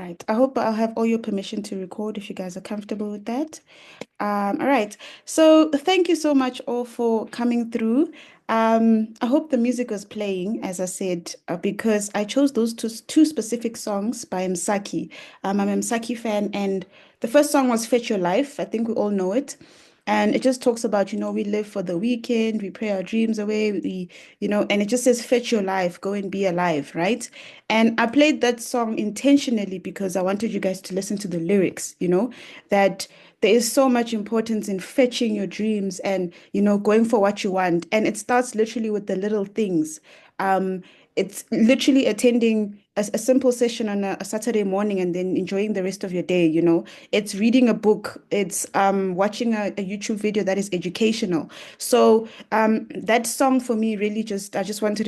right. I hope I'll have all your permission to record if you guys are comfortable with that. All right. So thank you so much all for coming through. I hope the music was playing, as I said, because I chose those two specific songs by Msaki. I'm a Msaki fan, and the first song was Fetch Your Life. I think we all know it. And it just talks about, we live for the weekend, we pray our dreams away, and it just says, fetch your life, go and be alive, right? And I played that song intentionally because I wanted you guys to listen to the lyrics, that there is so much importance in fetching your dreams and, going for what you want. And it starts literally with the little things. Um, it's literally attending a simple session on a Saturday morning and then enjoying the rest of your day. It's reading a book, it's watching a YouTube video that is educational. So that song for me really I just wanted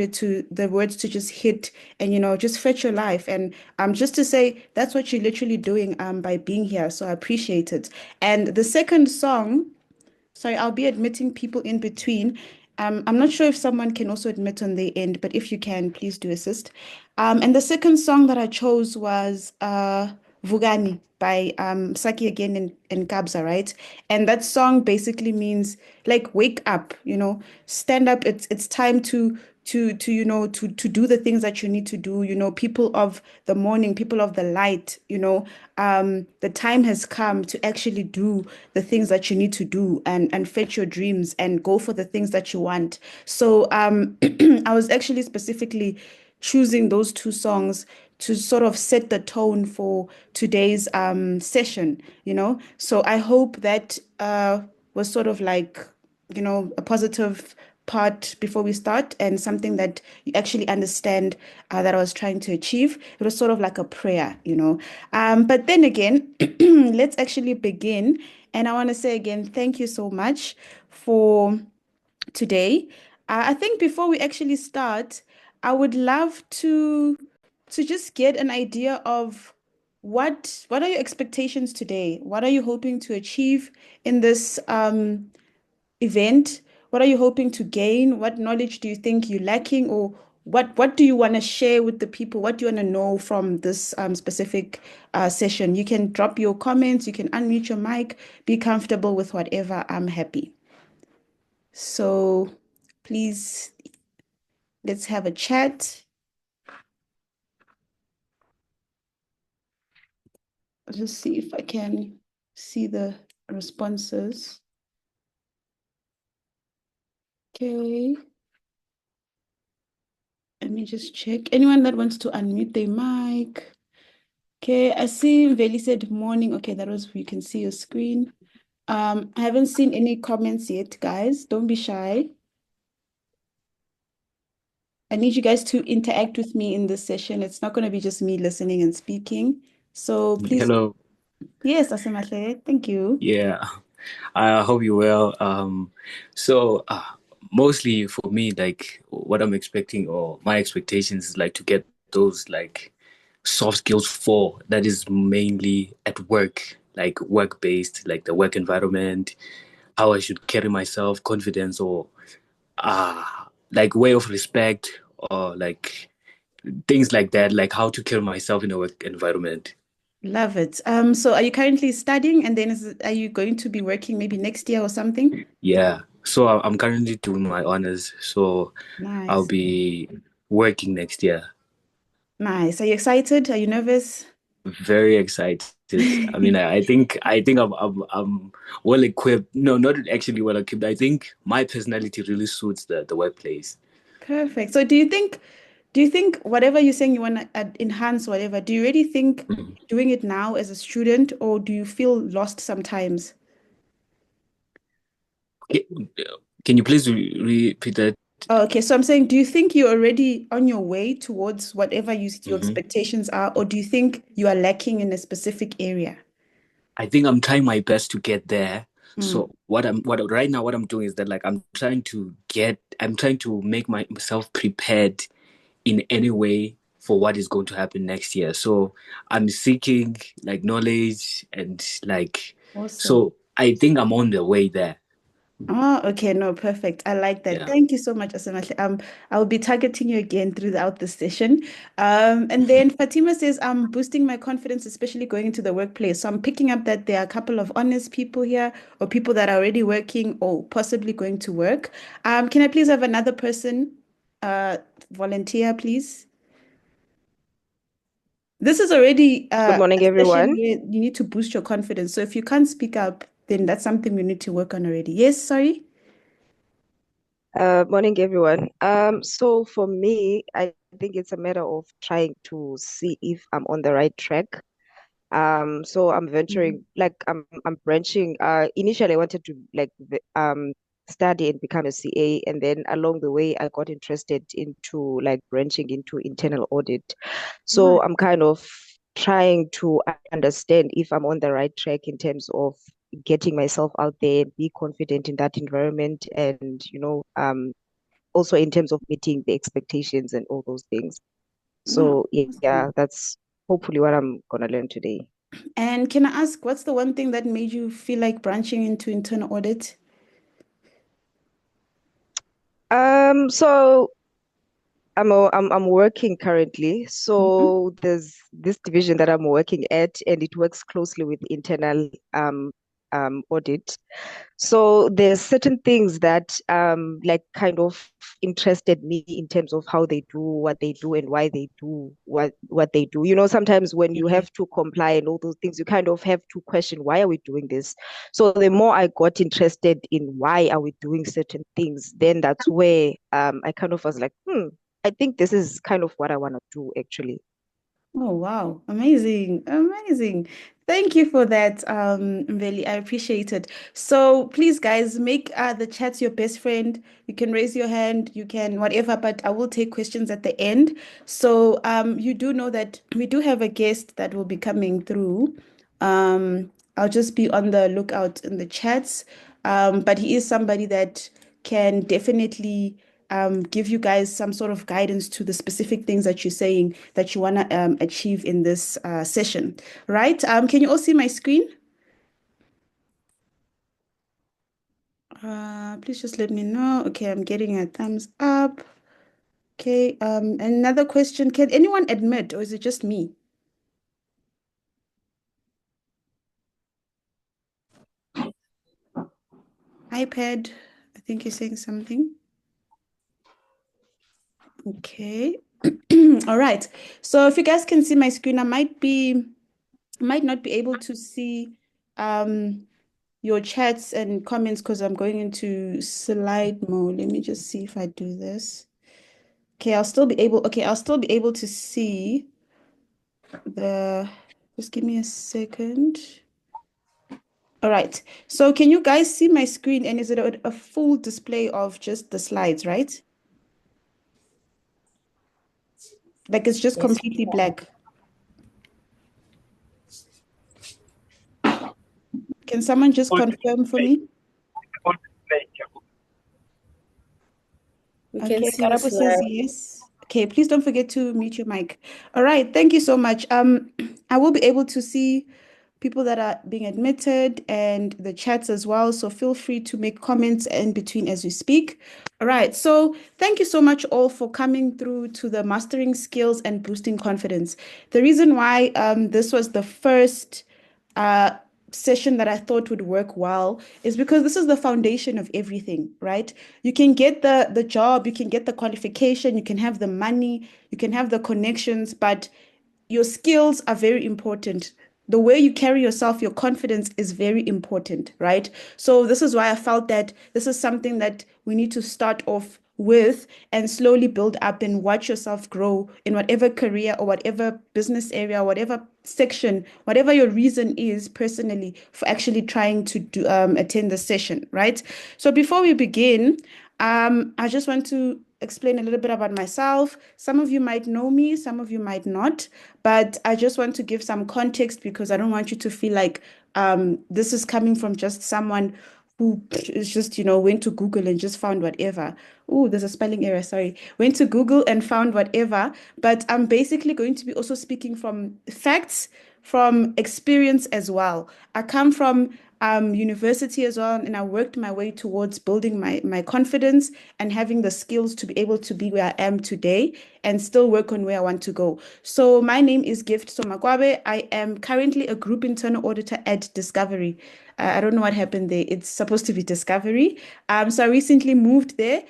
the words to just hit and, just fetch your life. And just to say, that's what you're literally doing by being here. So I appreciate it. And the second song, sorry, I'll be admitting people in between. I'm not sure if someone can also admit on their end, but if you can, please do assist. And the second song that I chose was Vugani by Saki again and Kabza, right? And that song basically means like wake up, stand up. It's time to to do the things that you need to do, people of the morning, people of the light, the time has come to actually do the things that you need to do and fetch your dreams and go for the things that you want. So I was actually specifically choosing those two songs to sort of set the tone for today's session, So I hope that was sort of like, a positive part before we start and something that you actually understand that I was trying to achieve. It was sort of like a prayer, But then again, let's actually begin. And I want to say again, thank you so much for today. I think before we actually start, I would love to just get an idea of what are your expectations today? What are you hoping to achieve in this event? What are you hoping to gain? What knowledge do you think you're lacking, or what do you want to share with the people? What do you want to know from this specific session? You can drop your comments, you can unmute your mic, be comfortable with whatever. I'm happy. So please, let's have a chat. I'll just see if I can see the responses. Okay. Let me just check. Anyone that wants to unmute their mic. Okay, I see Veli said morning. Okay, that was, you can see your screen. I haven't seen any comments yet, guys. Don't be shy. I need you guys to interact with me in this session. It's not going to be just me listening and speaking. So please, Hello. yes, Asemahle, thank you. Yeah, I hope you're well. So mostly for me, like what I'm expecting or my expectations is like to get those like soft skills for that is mainly at work, like work based, like the work environment, how I should carry myself, confidence, or like way of respect, or like things like that, like how to carry myself in a work environment. Love it. So are you currently studying and then are you going to be working maybe next year or something? Yeah. So I'm currently doing my honors. So I'll Nice. be working next year. Nice. Are you excited? Are you nervous? Very excited. I mean, I think I'm well equipped. No, not actually well equipped. I think my personality really suits the workplace. Perfect. So do you think whatever you're saying you want to enhance whatever, do you really think Mhm. doing it now as a student or do you feel lost sometimes? Okay, can you please repeat that? Oh, okay, so I'm saying, do you think you're already on your way towards whatever your Mhm. expectations are, or do you think you are lacking in a specific area? I think I'm trying my best to get there. Mm, So what right now what I'm doing is that like I'm trying to make myself prepared in any way for what is going to happen next year. So I'm seeking like knowledge and like awesome. so I think I'm on the way there. Oh, okay, no, perfect. I like that. Yeah. Thank you so much, Asamahle. I'll be targeting you again throughout the session. And then Fatima says, I'm boosting my confidence, especially going into the workplace. So I'm picking up that there are a couple of honest people here, or people that are already working or possibly going to work. Can I please have another person volunteer, please? This is already Good a morning, session everyone. where you need to boost your confidence. So if you can't speak up, then that's something we need to work on already. Yes, sorry. Morning, everyone. So for me, I think it's a matter of trying to see if I'm on the right track. So I'm venturing, like I'm branching. Initially I wanted to study and become a CA, and then along the way I got interested into like branching into internal audit. Right. So I'm kind of trying to understand if I'm on the right track in terms of getting myself out there, be confident in that environment, and also in terms of meeting the expectations and all those things. Wow, So yeah, awesome. that's hopefully what I'm gonna learn today. And can I ask, what's the one thing that made you feel like branching into internal audit? So I'm working currently. Mhm. So there's this division that I'm working at, and it works closely with internal audit. So there's certain things that like kind of interested me in terms of how they do what they do and why they do what they do. Sometimes when you Yeah. have to comply and all those things, you kind of have to question, why are we doing this? So the more I got interested in why are we doing certain things, then that's where I kind of was like, I think this is kind of what I want to do actually. Oh, wow. Amazing. Amazing. Thank you for that, Mveli. I appreciate it. So please, guys, make the chat your best friend. You can raise your hand, you can whatever, but I will take questions at the end. So you do know that we do have a guest that will be coming through. I'll just be on the lookout in the chats. But he is somebody that can definitely give you guys some sort of guidance to the specific things that you're saying that you want to achieve in this session, right? Can you all see my screen? Please just let me know. Okay, I'm getting a thumbs up. Okay, another question. Can anyone admit, or is it just me? iPad, I think you're saying something. Okay. All right. So if you guys can see my screen, might not be able to see um your chats and comments because I'm going into slide mode. Let me just see if I do this. Okay, I'll still be able to see the, just give me a second. All right. So can you guys see my screen and is it a full display of just the slides, right? Like it's just Yes. completely black. Can someone just confirm for me? We can Okay, see the Karabo says slide. yes. Okay, please don't forget to mute your mic. All right, thank you so much. I will be able to see people that are being admitted and the chats as well. So feel free to make comments in between as we speak. All right, so thank you so much all for coming through to the Mastering Skills and Boosting Confidence. The reason why this was the first uh, session that I thought would work well is because this is the foundation of everything, right? You can get the job, you can get the qualification, you can have the money, you can have the connections, but your skills are very important. The way you carry yourself, your confidence is very important, right? So this is why I felt that this is something that we need to start off with and slowly build up and watch yourself grow in whatever career or whatever business area, whatever section, whatever your reason is personally for actually trying to do attend the session, right? So before we begin, I just want to explain a little bit about myself. Some of you might know me, some of you might not, but I just want to give some context because I don't want you to feel like this is coming from just someone who is just, went to Google and just found whatever. Oh, there's a spelling error, sorry. Went to Google and found whatever. But I'm basically going to be also speaking from facts from experience as well. I come from university as well, and I worked my way towards building my confidence and having the skills to be able to be where I am today and still work on where I want to go. So my name is Gift Somakwabe. I am currently a group internal auditor at Discovery. I don't know what happened there. It's supposed to be Discovery. So I recently moved there.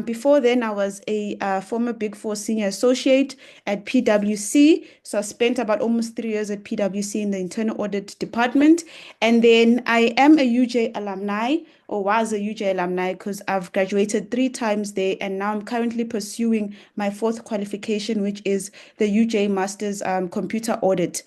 Before then, I was a former Big Four senior associate at PwC. So I spent about almost 3 years at PwC in the internal audit department. And then I am a UJ alumni, or was a UJ alumni, because I've graduated 3 times there. And now I'm currently pursuing my fourth qualification, which is the UJ Masters Computer Audit.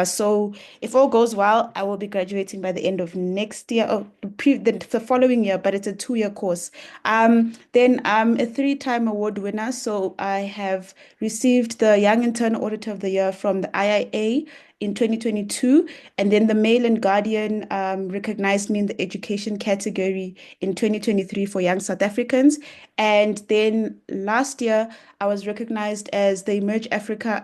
So if all goes well, I will be graduating by the end of next year, or the following year, but it's a 2-year course. Then I'm a 3-time award winner. So I have received the Young Internal Auditor of the Year from the IIA in 2022, and then the Mail and Guardian recognized me in the education category in 2023 for young South Africans. And then last year, I was recognized as the Emerge Africa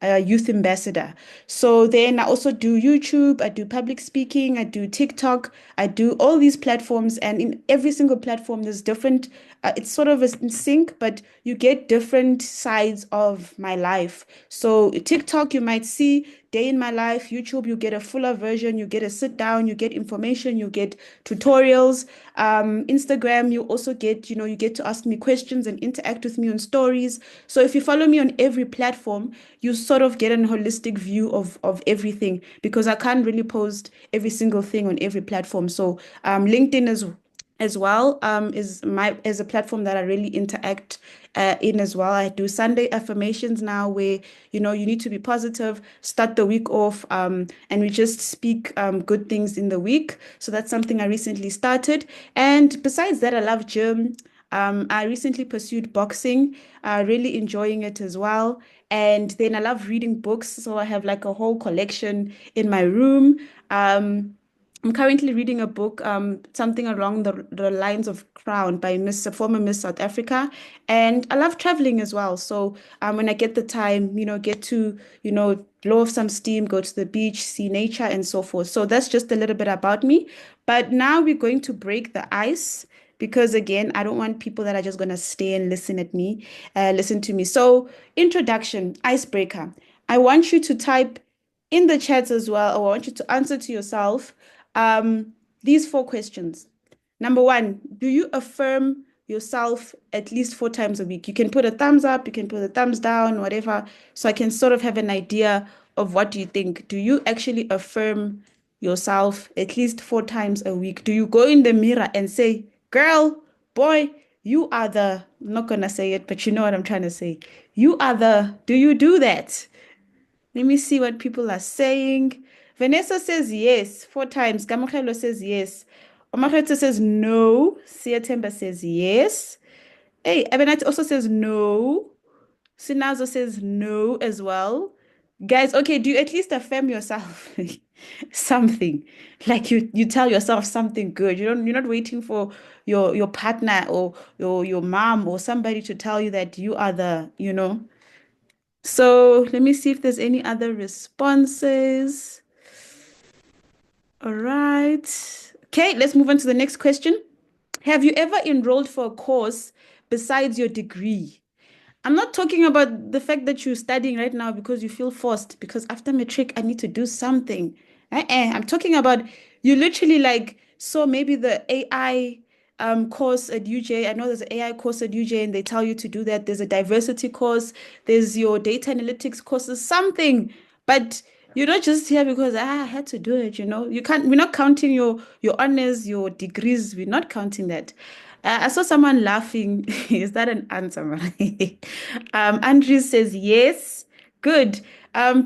youth ambassador. So then I also do YouTube, I do public speaking, I do TikTok, I do all these platforms, and in every single platform, there's different, it's sort of in sync, but you get different sides of my life. So TikTok, you might see day in my life. YouTube, you get a fuller version, you get a sit down, you get information, you get tutorials. Instagram, you also get, you get to ask me questions and interact with me on stories. So if you follow me on every platform, you sort of get a holistic view of everything, because I can't really post every single thing on every platform. So LinkedIn as well is a platform that I really interact in as well. I do Sunday affirmations now, where you need to be positive, start the week off, and we just speak good things in the week. So that's something I recently started. And besides that, I love gym. I recently pursued boxing, really enjoying it as well. And then I love reading books, so I have like a whole collection in my room. I'm currently reading a book, something along the lines of Crown by former Miss South Africa. And I love traveling as well. So when I get the time, get to, blow off some steam, go to the beach, see nature and so forth. So that's just a little bit about me. But now we're going to break the ice, because again, I don't want people that are just going to stay and listen to me. So introduction, icebreaker. I want you to type in the chats as well, or I want you to answer to yourself um, these 4 questions. Number 1, do you affirm yourself at least 4 times a week? You can put a thumbs up, you can put a thumbs down, whatever, so I can sort of have an idea of what do you think. Do you actually affirm yourself at least 4 times a week? Do you go in the mirror and say, girl, boy, you are I'm not gonna say it, but you know what I'm trying to say. Do you do that? Let me see what people are saying. Vanessa says yes, 4 times. Gamachelo says yes. Omakheto says no. Siatemba says yes. Hey, Ebenat also says no. Sinazo says no as well. Guys, okay, do you at least affirm yourself something? Like you tell yourself something good. You're not waiting for your partner or your mom or somebody to tell you that you are So let me see if there's any other responses. All right. Okay, let's move on to the next question. Have you ever enrolled for a course besides your degree? I'm not talking about the fact that you're studying right now because you feel forced, because after matric, I need to do something. I'm talking about you literally like, so maybe the AI course at UJ. I know there's an AI course at UJ and they tell you to do that. There's a diversity course, there's your data analytics courses, something. But you're not just here because I had to do it, You can't, we're not counting your honors, your degrees, we're not counting that. I saw someone laughing. Is that an answer, Mara? Andres says yes. Good.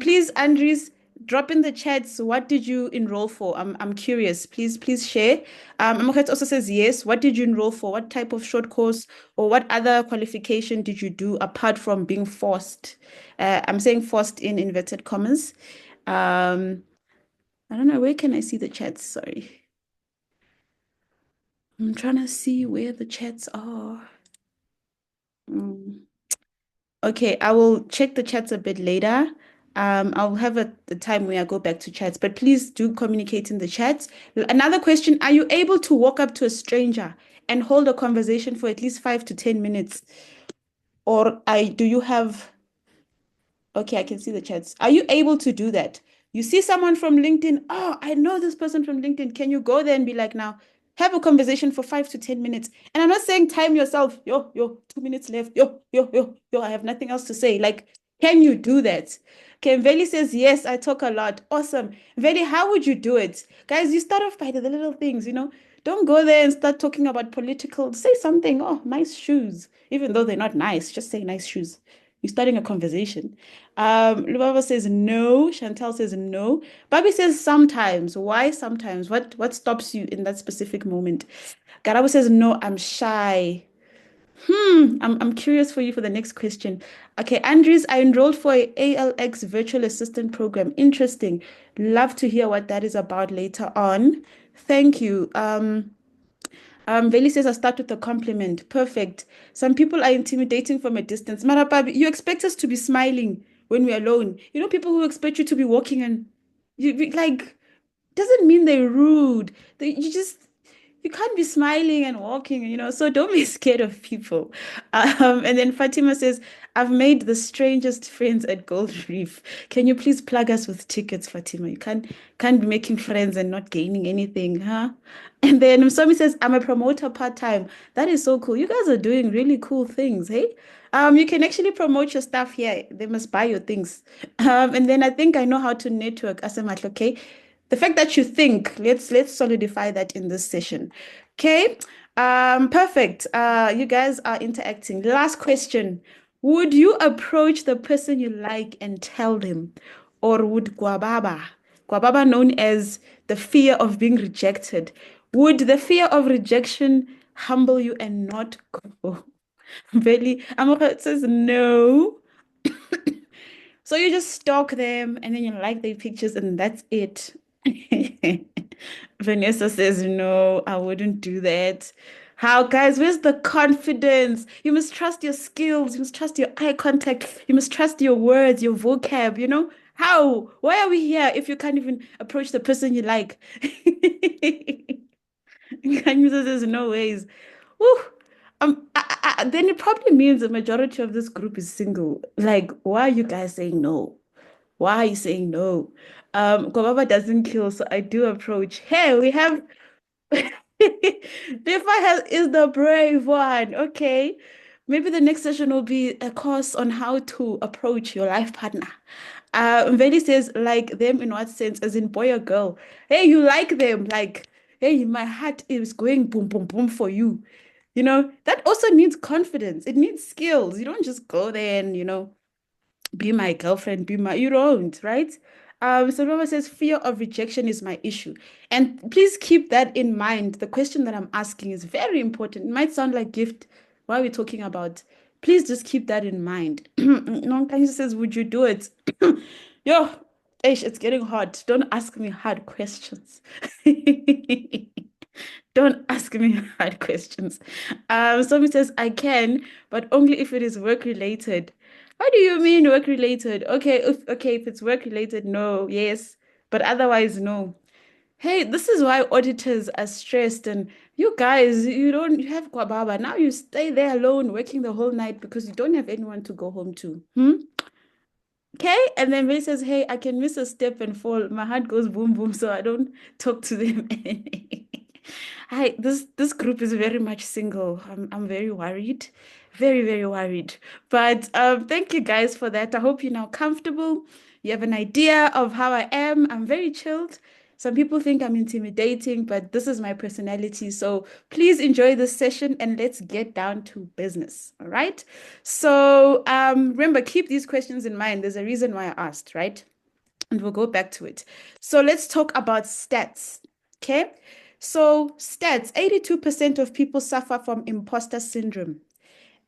Please, Andres, drop in the chats. What did you enroll for? I'm curious. Please share. Amoket also says yes. What did you enroll for? What type of short course or what other qualification did you do apart from being forced? I'm saying forced in inverted commas. I don't know. Where can I see the chats? Sorry. I'm trying to see where the chats are. Mm. Okay, I will check the chats a bit later. I'll have a time where I go back to chats, but please do communicate in the chats. Another question, are you able to walk up to a stranger and hold a conversation for at least 5 to 10 minutes? Or do you have, okay, I can see the chats. Are you able to do that? You see someone from LinkedIn, oh, I know this person from LinkedIn. Can you go there and be like, now, have a conversation for 5 to 10 minutes? And I'm not saying time yourself, yo, 2 minutes left, yo, I have nothing else to say. Like, can you do that? Okay, Veli says, yes, I talk a lot. Awesome. Veli, how would you do it? Guys, you start off by the little things, Don't go there and start talking about political. Say something, oh, nice shoes. Even though they're not nice, just say nice shoes. You're starting a conversation. Lubaba says no. Chantal says no. Bobby says sometimes. Why sometimes? What stops you in that specific moment? Garabo says no, I'm shy. I'm curious for you for the next question. Okay, Andres, I enrolled for a ALX virtual assistant program. Interesting. Love to hear what that is about later on. Thank you. Veli says, I start with a compliment. Perfect. Some people are intimidating from a distance. Marapabi, you expect us to be smiling when we're alone. You know, people who expect you to be walking and like, doesn't mean they're rude. You can't be smiling and walking, so don't be scared of people. And then Fatima says, I've made the strangest friends at Gold Reef. Can you please plug us with tickets, Fatima? You can't be making friends and not gaining anything, huh? And then Msomi says, I'm a promoter part-time. That is so cool. You guys are doing really cool things, hey? You can actually promote your stuff here. They must buy your things. And then I think I know how to network, Asemat, okay? The fact that you think, let's solidify that in this session. Okay. Perfect. You guys are interacting. Last question. Would you approach the person you like and tell them? Or would Gwababa known as the fear of being rejected, would the fear of rejection humble you and not go? Really? Amaka says no. So you just stalk them and then you like their pictures and that's it. Vanessa says, no, I wouldn't do that. How, guys, where's the confidence? You must trust your skills. You must trust your eye contact. You must trust your words, your vocab. How? Why are we here if you can't even approach the person you like? Kanyusa says, no ways. Woo. Then it probably means the majority of this group is single. Like, why are you guys saying no? Why are you saying no? Kobaba doesn't kill, so I do approach. Hey, we have is the brave one. Okay. Maybe the next session will be a course on how to approach your life partner. Veli says, like them in what sense? As in boy or girl. Hey, you like them. Like, hey, my heart is going boom, boom, boom for you. That also needs confidence. It needs skills. You don't just go there and, be my girlfriend, you don't, right? So Mama says, fear of rejection is my issue. And please keep that in mind. The question that I'm asking is very important. It might sound like gift. What are we talking about? Please just keep that in mind. Nonkanji says, would you do it? Yo, Ish, it's getting hot. Don't ask me hard questions. Don't ask me hard questions. Somebody says, I can, but only if it is work related. What do you mean work related? Okay, if it's work related, no, yes, but otherwise, no. Hey, this is why auditors are stressed, and you guys, you have Kwababa. Now you stay there alone, working the whole night because you don't have anyone to go home to. Okay, and then Ray says, hey, I can miss a step and fall. My heart goes boom, boom, so I don't talk to them. Hi, this group is very much single. I'm very worried, very, very worried. But thank you guys for that. I hope you're now comfortable. You have an idea of how I am. I'm very chilled. Some people think I'm intimidating, but this is my personality. So please enjoy this session and let's get down to business. All right. So remember, keep these questions in mind. There's a reason why I asked, right? And we'll go back to it. So let's talk about stats. Okay. So stats, 82% of people suffer from imposter syndrome.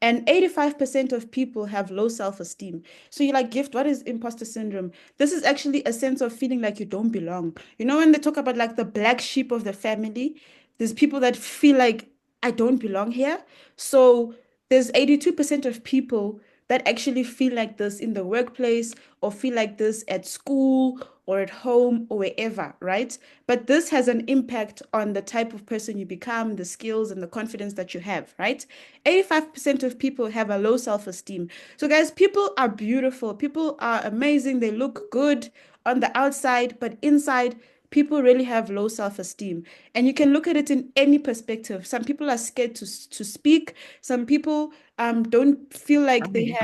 And 85% of people have low self-esteem. So you're like, Gift, what is imposter syndrome? This is actually a sense of feeling like you don't belong. When they talk about like the black sheep of the family, there's people that feel like I don't belong here. So there's 82% of people that actually feel like this in the workplace or feel like this at school or at home or wherever, right? But this has an impact on the type of person you become, the skills and the confidence that you have, right? 85% of people have a low self-esteem. So, guys, people are beautiful. People are amazing. They look good on the outside, but inside, people really have low self-esteem. And you can look at it in any perspective. Some people are scared to speak. Some people don't feel like they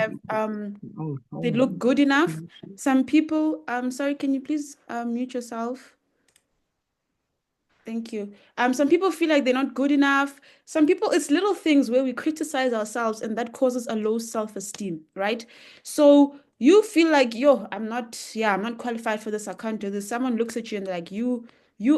look good enough. Some people, sorry, can you please mute yourself? Thank you. Some people feel like they're not good enough. Some people, it's little things where we criticize ourselves and that causes a low self-esteem, right? So you feel like, yo, I'm not qualified for this. I can't do this. Someone looks at you and they're like, you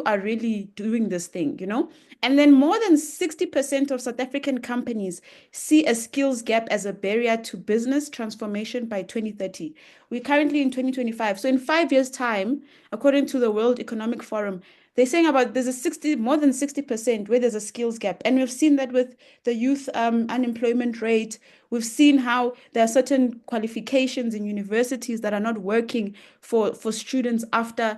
are really doing this thing, you know? And then more than 60% of South African companies see a skills gap as a barrier to business transformation by 2030. We're currently in 2025. So in 5 years' time, according to the World Economic Forum, they're saying about there's a 60, more than 60% where there's a skills gap. And we've seen that with the youth unemployment rate. We've seen how there are certain qualifications in universities that are not working for students after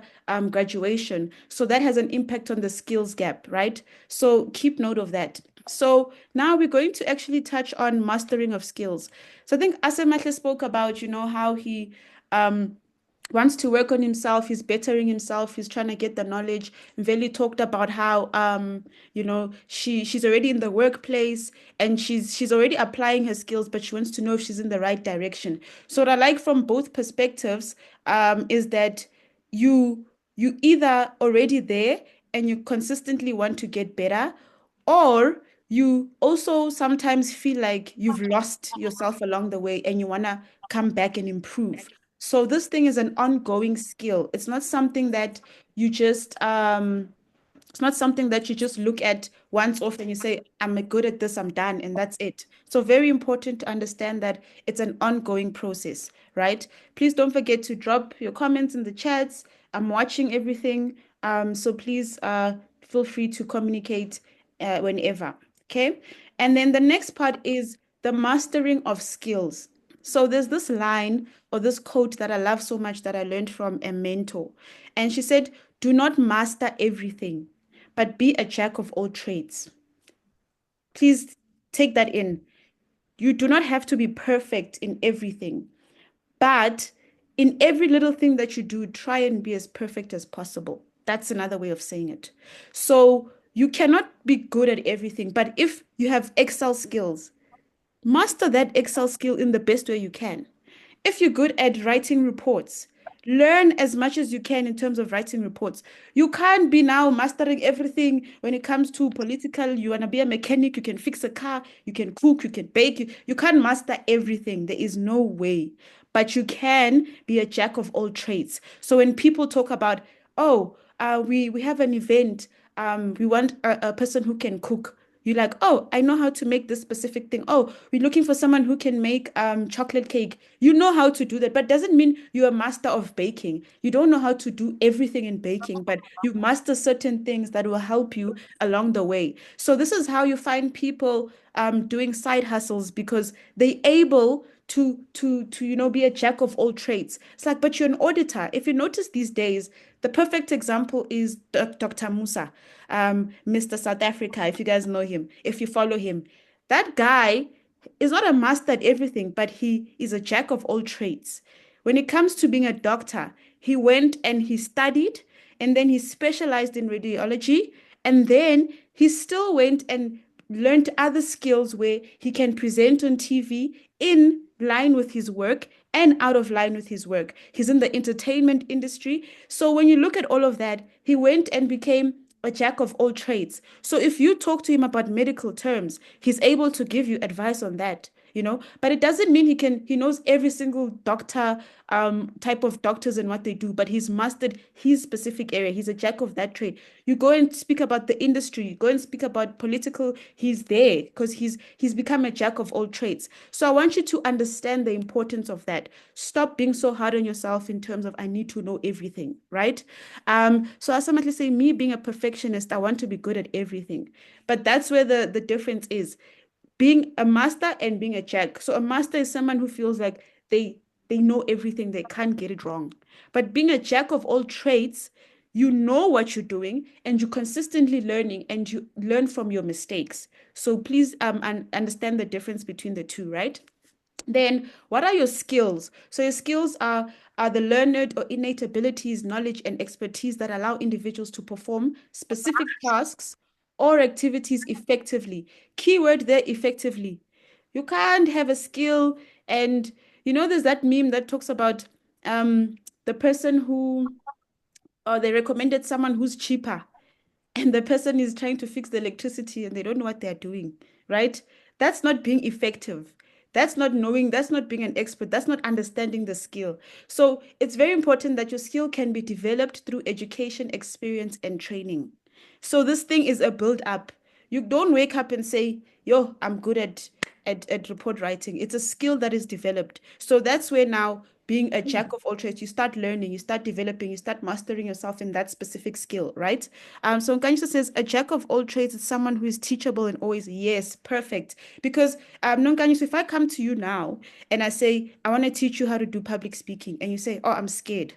graduation. So that has an impact on the skills gap, right? So keep note of that. So now we're going to actually touch on mastering of skills. So I think Asemahle spoke about, how he wants to work on himself, he's bettering himself, he's trying to get the knowledge. Veli talked about how she's already in the workplace and she's already applying her skills, but she wants to know if she's in the right direction. So what I like from both perspectives is that you either already there and you consistently want to get better, or you also sometimes feel like you've lost yourself along the way and you want to come back and improve. So this thing is an ongoing skill. It's not something that you just look at once off and you say, I'm good at this, I'm done, and that's it. So very important to understand that it's an ongoing process, right? Please don't forget to drop your comments in the chats. I'm watching everything. So please feel free to communicate whenever. Okay. And then the next part is the mastering of skills. So there's this line or this quote that I love so much that I learned from a mentor. And she said, do not master everything, but be a jack of all trades. Please take that in. You do not have to be perfect in everything, but in every little thing that you do, try and be as perfect as possible. That's another way of saying it. So you cannot be good at everything, but if you have Excel skills, master that Excel skill in the best way you can. If you're good at writing reports, learn as much as you can in terms of writing reports. You can't be now mastering everything when it comes to political. You want to be a mechanic, you can fix a car, you can cook, you can bake. You can't master everything. There is no way. But you can be a jack of all trades. So when people talk about, oh, we have an event, we want a person who can cook. You're like, oh, I know how to make this specific thing. Oh, we're looking for someone who can make chocolate cake. You know how to do that, but doesn't mean you're a master of baking. You don't know how to do everything in baking, but you master certain things that will help you along the way. So this is how you find people doing side hustles because they're able to be a jack of all trades. It's like, but you're an auditor. If you notice these days, the perfect example is Dr. Musa, Mr. South Africa, if you guys know him, if you follow him. That guy is not a master at everything, but he is a jack of all trades. When it comes to being a doctor, he went and he studied, and then he specialized in radiology, and then he still went and learned other skills where he can present on TV in line with his work and out of line with his work. He's in the entertainment industry. So when you look at all of that, he went and became a jack of all trades. So if you talk to him about medical terms, he's able to give you advice on that, but it doesn't mean he knows every single doctor type of doctors and what they do, but he's mastered his specific area. He's a jack of that trade. You go and speak about the industry, you go and speak about political, he's there because he's become a jack of all trades. So I want you to understand the importance of that. Stop being so hard on yourself in terms of I need to know everything, right? So I ultimately say me being a perfectionist, I want to be good at everything. But that's where the difference is. being a master and being a jack. So a master is someone who feels like they know everything, they can't get it wrong. But being a jack of all trades, you know what you're doing and you're consistently learning and you learn from your mistakes. So please understand the difference between the two, right? Then what are your skills? So your skills are the learned or innate abilities, knowledge, and expertise that allow individuals to perform specific tasks or activities effectively. Keyword there, effectively. You can't have a skill and there's that meme that talks about the person who or they recommended someone who's cheaper and the person is trying to fix the electricity and they don't know what they're doing, right? That's not being effective. That's not knowing, that's not being an expert, that's not understanding the skill. So it's very important that your skill can be developed through education, experience, and training. So this thing is a build up. You don't wake up and say, yo, I'm good at report writing. It's a skill that is developed. So that's where now being a jack of all trades, you start learning, you start developing, you start mastering yourself in that specific skill, right? So Nkanyisa says a jack of all trades is someone who is teachable and always, yes, perfect. Because Nkanyisa, if I come to you now and I say, I want to teach you how to do public speaking, and you say, oh, I'm scared.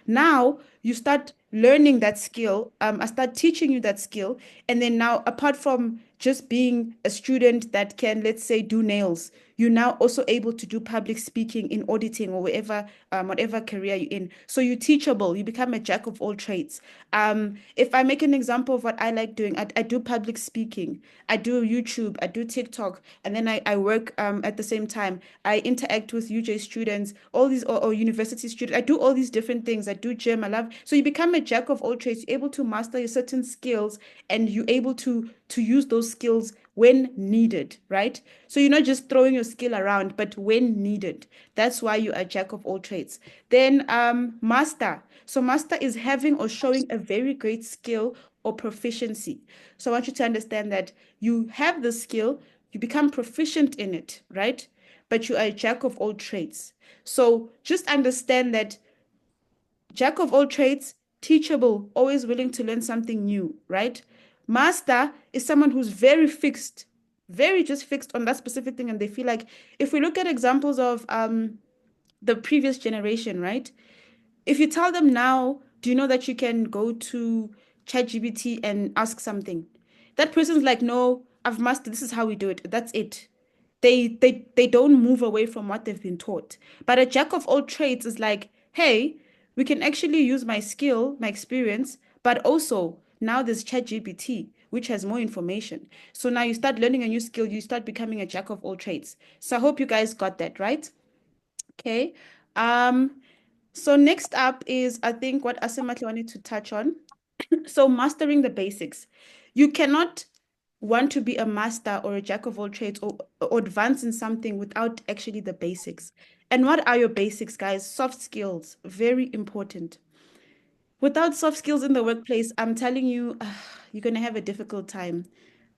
Now you start learning that skill. I start teaching you that skill. And then now, apart from just being a student that can, let's say, do nails, you're now also able to do public speaking in auditing or whatever career you're in. So you're teachable. You become a jack of all trades. If I make an example of what I like doing, I do public speaking. I do YouTube. I do TikTok. And then I work at the same time. I interact with UJ students, all these or university students. I do all these different things. I do gym. I love. So you become a jack of all trades. You're able to master your certain skills and you're able to use those skills when needed, right? So you're not just throwing your skill around, but when needed. That's why you are jack of all trades. Then master. So master is having or showing a very great skill or proficiency. So I want you to understand that you have the skill, you become proficient in it, right? But you are a jack of all trades. So just understand that jack of all trades, teachable, always willing to learn something new, right? Master is someone who's very fixed, very just fixed on that specific thing. And they feel like if we look at examples of the previous generation, right? If you tell them now, do you know that you can go to ChatGPT and ask something? That person's like, no, I've mastered. This is how we do it. That's it. They don't move away from what they've been taught. But a jack of all trades is like, hey, we can actually use my skill, my experience, but also now there's ChatGPT, which has more information. So now you start learning a new skill, you start becoming a jack of all trades. So I hope you guys got that, right? Okay. Um, so next up is, I think, what Asematli wanted to touch on. So mastering the basics. You cannot want to be a master or a jack of all trades or advance in something without actually the basics. And what are your basics, guys? Soft skills, very important. Without soft skills in the workplace, I'm telling you, you're going to have a difficult time.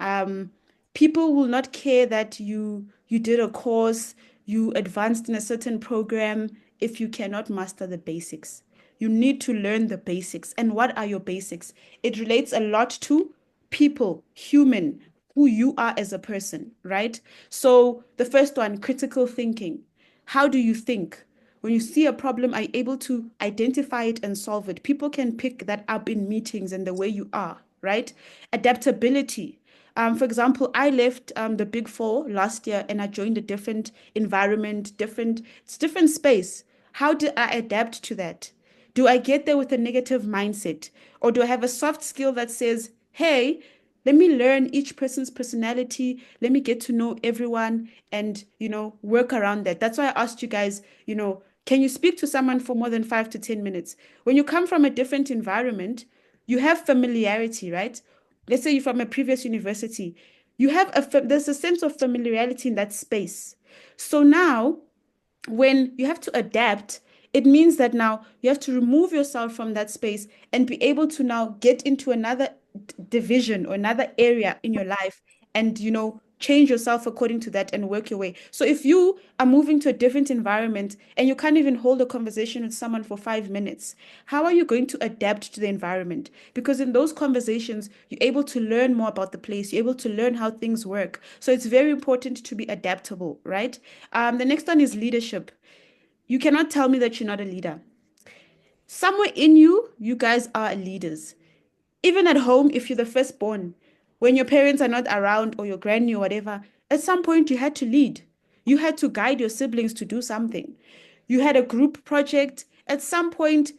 Um, People will not care that you did a course, you advanced in a certain program if you cannot master the basics. You need to learn the basics. And what are your basics? It relates a lot to people, human, who you are as a person, right? So the first one, critical thinking. How do you think? When you see a problem, are you able to identify it and solve it? People can pick that up in meetings and the way you are, right? Adaptability. For example, I left the Big Four last year and I joined a different environment, it's different space. How did I adapt to that? Do I get there with a negative mindset? Or do I have a soft skill that says, hey, let me learn each person's personality. Let me get to know everyone and, work around that. That's why I asked you guys, can you speak to someone for more than 5 to 10 minutes? When you come from a different environment, you have familiarity, right? Let's say you're from a previous university. There's a sense of familiarity in that space. So now when you have to adapt, it means that now you have to remove yourself from that space and be able to now get into another division or another area in your life and, change yourself according to that and work your way. So if you are moving to a different environment and you can't even hold a conversation with someone for 5 minutes, how are you going to adapt to the environment? Because in those conversations, you're able to learn more about the place, you're able to learn how things work. So it's very important to be adaptable, right? The next one is leadership. You cannot tell me that you're not a leader. Somewhere in you, you guys are leaders. Even at home, if you're the firstborn, when your parents are not around or your granny or whatever, at some point you had to lead. You had to guide your siblings to do something. You had a group project. At some point,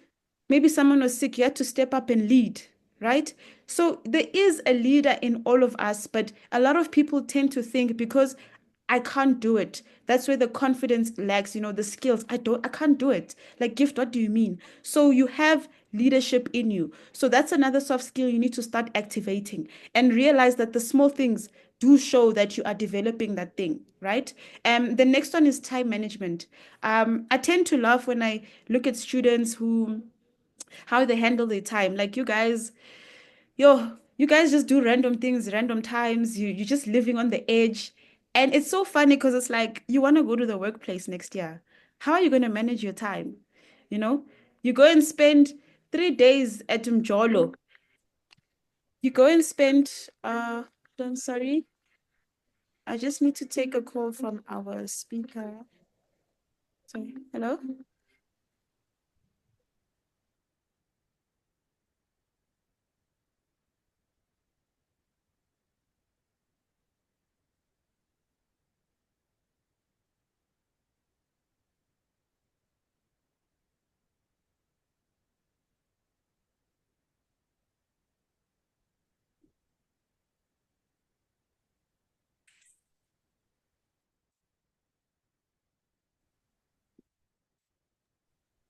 maybe someone was sick, you had to step up and lead, right? So there is a leader in all of us, but a lot of people tend to think because I can't do it. That's where the confidence lacks, the skills. I can't do it. Like, gift, what do you mean? So you have leadership in you. So that's another soft skill you need to start activating and realize that the small things do show that you are developing that thing, right? The next one is time management. I tend to laugh when I look at students how they handle their time. Like you guys just do random things, random times. You're just living on the edge. And it's so funny because it's like you want to go to the workplace next year. How are you going to manage your time? You know, you go and spend 3 days at Mjolo. You go and spend I'm sorry. I just need to take a call from our speaker. Sorry. Hello?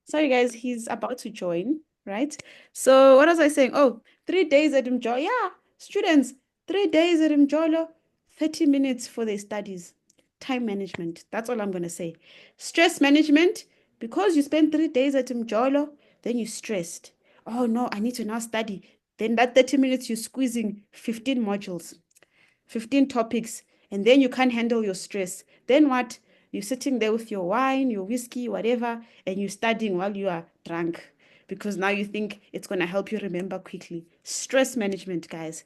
Sorry, guys, he's about to join, right? So what was I saying? Oh, 3 days at Mjolo. Yeah, students, 3 days at Mjolo, 30 minutes for their studies. Time management. That's all I'm going to say. Stress management, because you spend 3 days at Mjolo, then you're stressed. Oh, no, I need to now study. Then that 30 minutes, you're squeezing 15 modules. 15 topics, and then you can't handle your stress. Then what? You're sitting there with your wine, your whiskey, whatever, and you're studying while you are drunk because now you think it's going to help you remember quickly. Stress management, guys.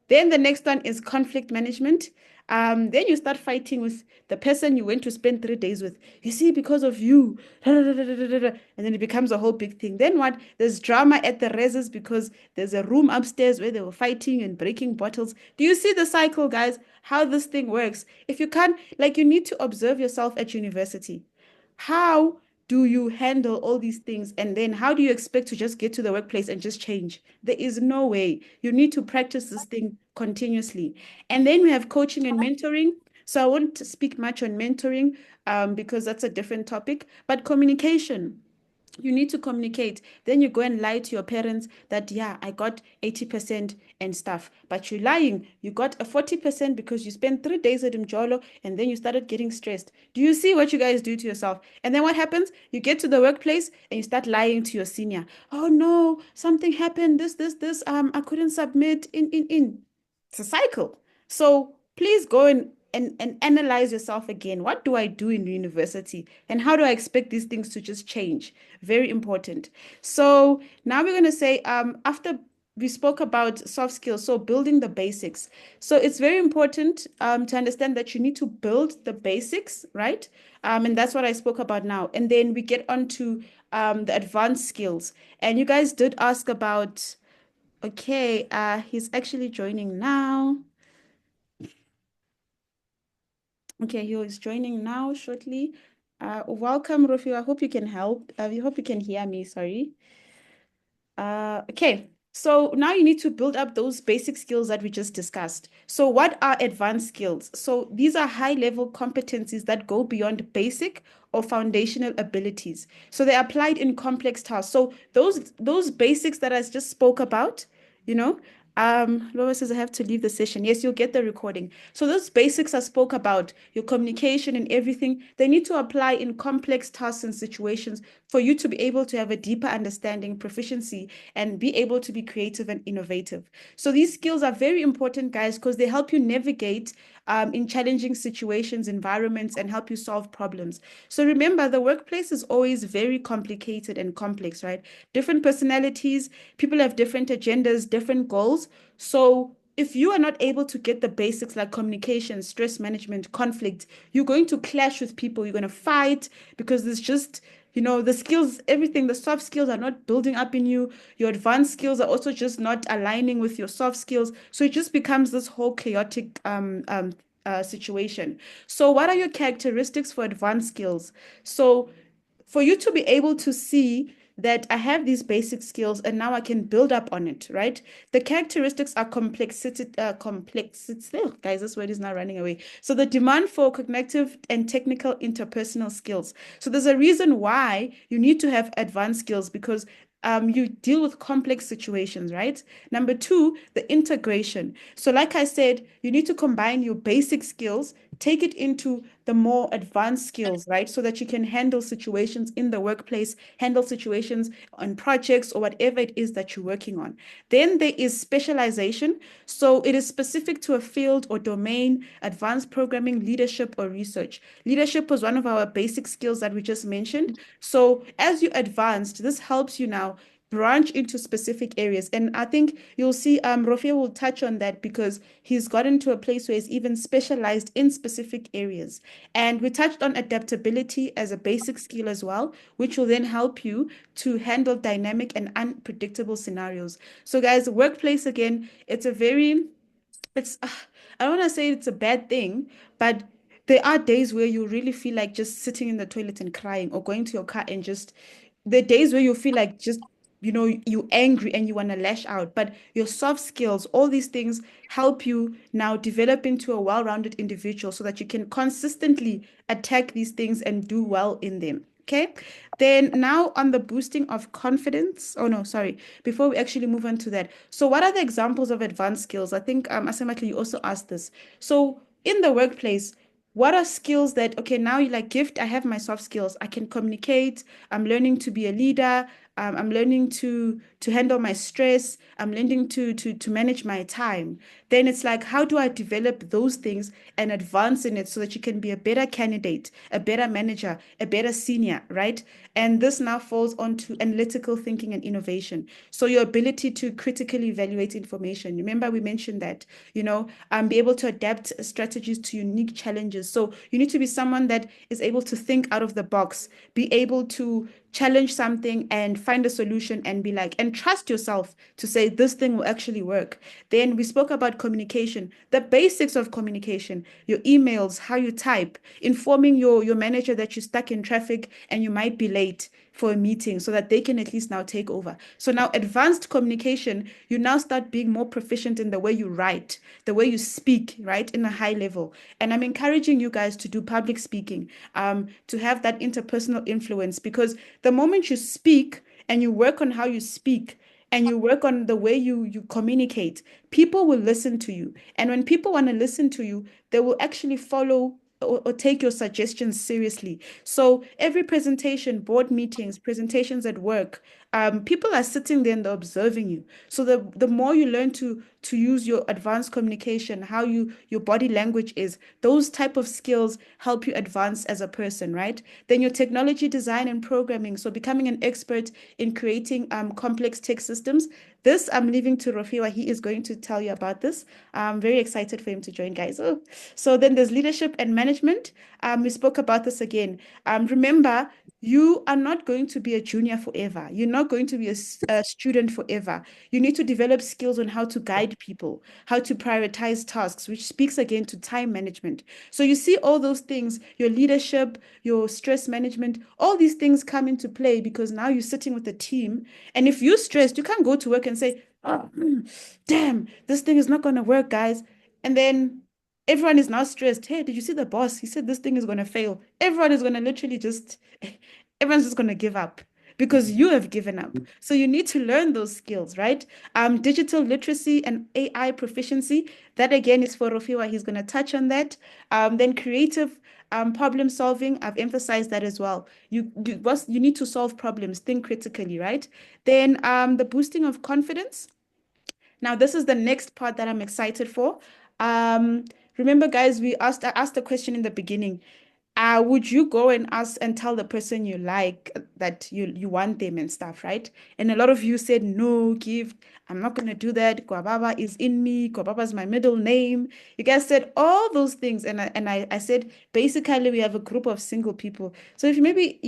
Then the next one is conflict management. Then you start fighting with the person you went to spend 3 days with. You see, because of you, and then it becomes a whole big thing. Then what? There's drama at the reses because there's a room upstairs where they were fighting and breaking bottles. Do you see the cycle, guys? How this thing works? If you can't, like, you need to observe yourself at university. How do you handle all these things? And then how do you expect to just get to the workplace and just change? There is no way. You need to practice this thing continuously. And then we have coaching and mentoring. So I won't speak much on mentoring because that's a different topic, but communication. You need to communicate. Then you go and lie to your parents that, yeah, I got 80% and stuff. But you're lying. You got a 40% because you spent 3 days at Mjolo and then you started getting stressed. Do you see what you guys do to yourself? And then what happens? You get to the workplace and you start lying to your senior. Oh no, something happened. This. I couldn't submit in. It's a cycle. So please go and analyze yourself again. What do I do in university? And how do I expect these things to just change? Very important. So now we're going to say, after we spoke about soft skills, so building the basics. So it's very important to understand that you need to build the basics, right? And that's what I spoke about now. And then we get on to the advanced skills. And you guys did ask about, okay, he's actually joining now. Okay, he is joining now shortly. Welcome, Rofhiwa. I hope you can help. I hope you can hear me. Sorry. Okay, so now you need to build up those basic skills that we just discussed. So what are advanced skills? So these are high-level competencies that go beyond basic or foundational abilities. So they're applied in complex tasks. So those basics that I just spoke about, you know, Laura says I have to leave the session. Yes, you'll get the recording. So those basics I spoke about, your communication and everything, they need to apply in complex tasks and situations for you to be able to have a deeper understanding, proficiency, and be able to be creative and innovative. So these skills are very important, guys, because they help you navigate in challenging situations, environments, and help you solve problems. So remember, the workplace is always very complicated and complex, right? Different personalities, people have different agendas, different goals. So if you are not able to get the basics like communication, stress management, conflict, you're going to clash with people. You're going to fight because there's just, the skills, everything, the soft skills are not building up in you. Your advanced skills are also just not aligning with your soft skills. So it just becomes this whole chaotic situation. So, what are your characteristics for advanced skills? So, for you to be able to see that I have these basic skills and now I can build up on it, right? The characteristics are complexity. Oh, guys, this word is now running away. So the demand for cognitive and technical interpersonal skills. So there's a reason why you need to have advanced skills because you deal with complex situations, right? Number two, the integration. So, like I said, you need to combine your basic skills, take it into the more advanced skills, right? So that you can handle situations in the workplace, handle situations on projects or whatever it is that you're working on. Then there is specialization. So it is specific to a field or domain, advanced programming, leadership, or research. Leadership was one of our basic skills that we just mentioned. So as you advanced, this helps you now branch into specific areas. And I think you'll see Rofhiwa will touch on that because he's gotten to a place where he's even specialized in specific areas. And we touched on adaptability as a basic skill as well, which will then help you to handle dynamic and unpredictable scenarios. So guys, workplace again, it's I don't want to say it's a bad thing, but there are days where you really feel like just sitting in the toilet and crying or going to your car and just the days where you feel like just you angry and you want to lash out, but your soft skills, all these things help you now develop into a well-rounded individual so that you can consistently attack these things and do well in them. Okay. Then now on the boosting of confidence. Oh no, sorry. Before we actually move on to that. So what are the examples of advanced skills? I think Asamatli, you also asked this. So in the workplace, what are skills that, okay, now you like gift, I have my soft skills. I can communicate. I'm learning to be a leader. I'm learning to handle my stress. I'm learning to manage my time. Then it's like, how do I develop those things and advance in it so that you can be a better candidate, a better manager, a better senior, right? And this now falls onto analytical thinking and innovation. So your ability to critically evaluate information. Remember, we mentioned that, be able to adapt strategies to unique challenges. So you need to be someone that is able to think out of the box, be able to challenge something and find a solution and be like, and trust yourself to say this thing will actually work. Then we spoke about communication, the basics of communication, your emails, how you type, informing your manager that you're stuck in traffic and you might be late for a meeting so that they can at least now take over. So now advanced communication, you now start being more proficient in the way you write, the way you speak, right, in a high level. And I'm encouraging you guys to do public speaking, to have that interpersonal influence, because the moment you speak and you work on how you speak, and you work on the way you communicate, people will listen to you. And when people want to listen to you, they will actually follow or take your suggestions seriously. So every presentation, board meetings, presentations at work, people are sitting there and they're observing you. So the more you learn to use your advanced communication, how your body language is, those type of skills help you advance as a person, right? Then your technology design and programming. So becoming an expert in creating complex tech systems. This I'm leaving to Rofhiwa. He is going to tell you about this. I'm very excited for him to join, guys. Oh. So then there's leadership and management. We spoke about this again. Remember, you are not going to be a junior forever. You're not going to be a student forever. You need to develop skills on how to guide people, how to prioritize tasks, which speaks again to time management. So you see all those things, your leadership, your stress management, all these things come into play because now you're sitting with a team. And if you're stressed, you can't go to work and say, oh, damn, this thing is not going to work, guys. And then everyone is now stressed. Hey, did you see the boss? He said this thing is going to fail. Everyone is going to literally just, everyone's just going to give up because you have given up. So you need to learn those skills, right? Digital literacy and AI proficiency. That again is for Rofhiwa. He's going to touch on that. Then creative problem solving. I've emphasized that as well. You need to solve problems, think critically, right? Then the boosting of confidence. Now, this is the next part that I'm excited for. Um, remember, guys, I asked the question in the beginning. Would you go and ask and tell the person you like that you want them and stuff, right? And a lot of you said, no, Gift, I'm not going to do that. Kwababa is in me. Kwababa is my middle name. You guys said all those things. And I said, basically, we have a group of single people. So if maybe,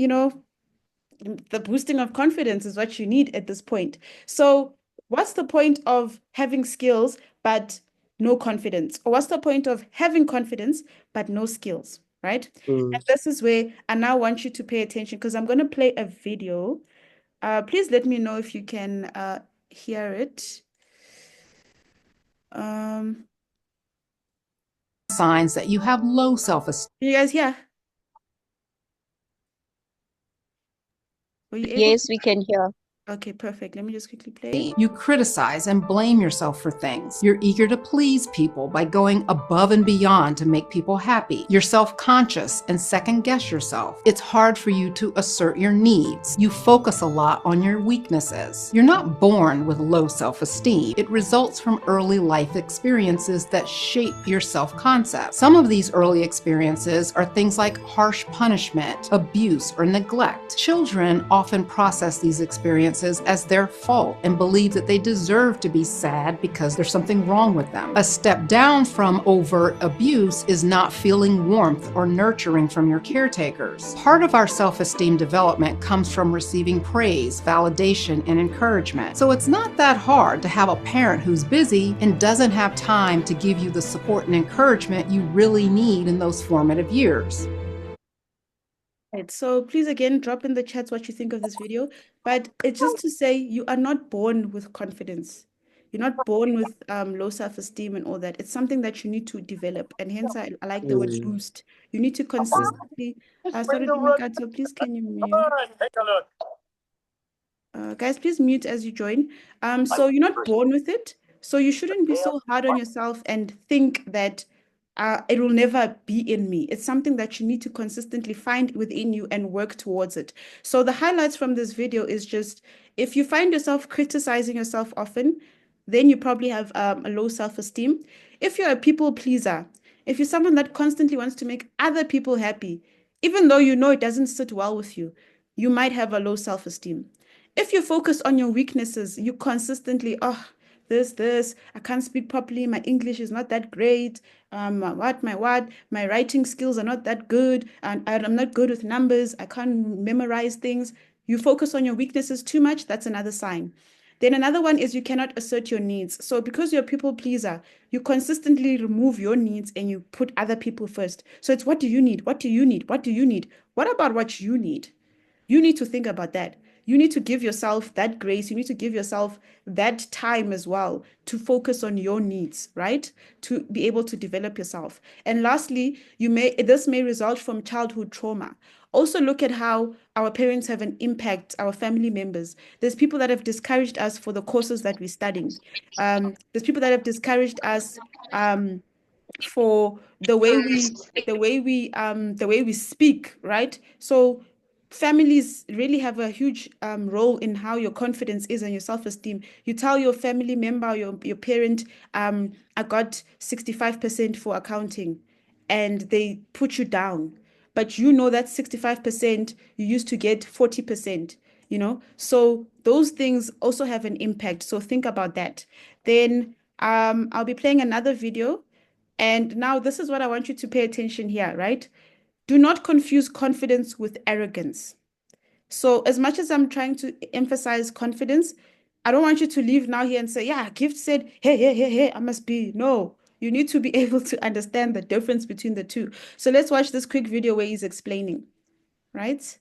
the boosting of confidence is what you need at this point. So what's the point of having skills but no confidence? Or what's the point of having confidence but no skills, right? And this is where I now want you to pay attention because I'm going to play a video. Please let me know if you can hear it. Signs that you have low self-esteem. You guys hear? Were you able Yes, to? we can hear. Okay, perfect. Let me just quickly play. You criticize and blame yourself for things. You're eager to please people by going above and beyond to make people happy. You're self-conscious and second-guess yourself. It's hard for you to assert your needs. You focus a lot on your weaknesses. You're not born with low self-esteem. It results from early life experiences that shape your self-concept. Some of these early experiences are things like harsh punishment, abuse, or neglect. Children often process these experiences as their fault and believe that they deserve to be sad because there's something wrong with them. A step down from overt abuse is not feeling warmth or nurturing from your caretakers. Part of our self-esteem development comes from receiving praise, validation, and encouragement. So it's not that hard to have a parent who's busy and doesn't have time to give you the support and encouragement you really need in those formative years. Right, so please again drop in the chats what you think of this video. But it's just to say you are not born with confidence. You're not born with low self-esteem and all that. It's something that you need to develop. And hence I like the word boost. You need to consistently sorry, Dimakato, please can you mute? Guys, please mute as you join. So you're not born with it. So you shouldn't be so hard on yourself and think that it will never be in me. It's something that you need to consistently find within you and work towards it. So the highlights from this video is just, if you find yourself criticizing yourself often, then you probably have a low self-esteem. If you're a people pleaser, if you're someone that constantly wants to make other people happy, even though you know it doesn't sit well with you, you might have a low self-esteem. If you focus on your weaknesses, you consistently, this, I can't speak properly, my English is not that great, my writing skills are not that good, and I'm not good with numbers, I can't memorize things. You focus on your weaknesses too much, that's another sign. Then another one is you cannot assert your needs. So because you're a people pleaser, you consistently remove your needs and you put other people first. So it's what do you need? What do you need? What do you need? What about what you need? You need to think about that. You need to give yourself that grace. You need to give yourself that time as well to focus on your needs, right? To be able to develop yourself. And lastly, this may result from childhood trauma. Also look at how our parents have an impact, our family members. There's people that have discouraged us for the courses that we're studying. There's people that have discouraged us for the way we speak, right? So families really have a huge role in how your confidence is and your self-esteem. You tell your family member, your parent, I got 65% for accounting, and they put you down. But you know that 65%, you used to get 40%, So those things also have an impact. So think about that. Then I'll be playing another video. And now this is what I want you to pay attention here, right? Do not confuse confidence with arrogance. So as much as I'm trying to emphasize confidence, I don't want you to leave now here and say, yeah, Gift said, hey, I must be. No, you need to be able to understand the difference between the two. So let's watch this quick video where he's explaining, right?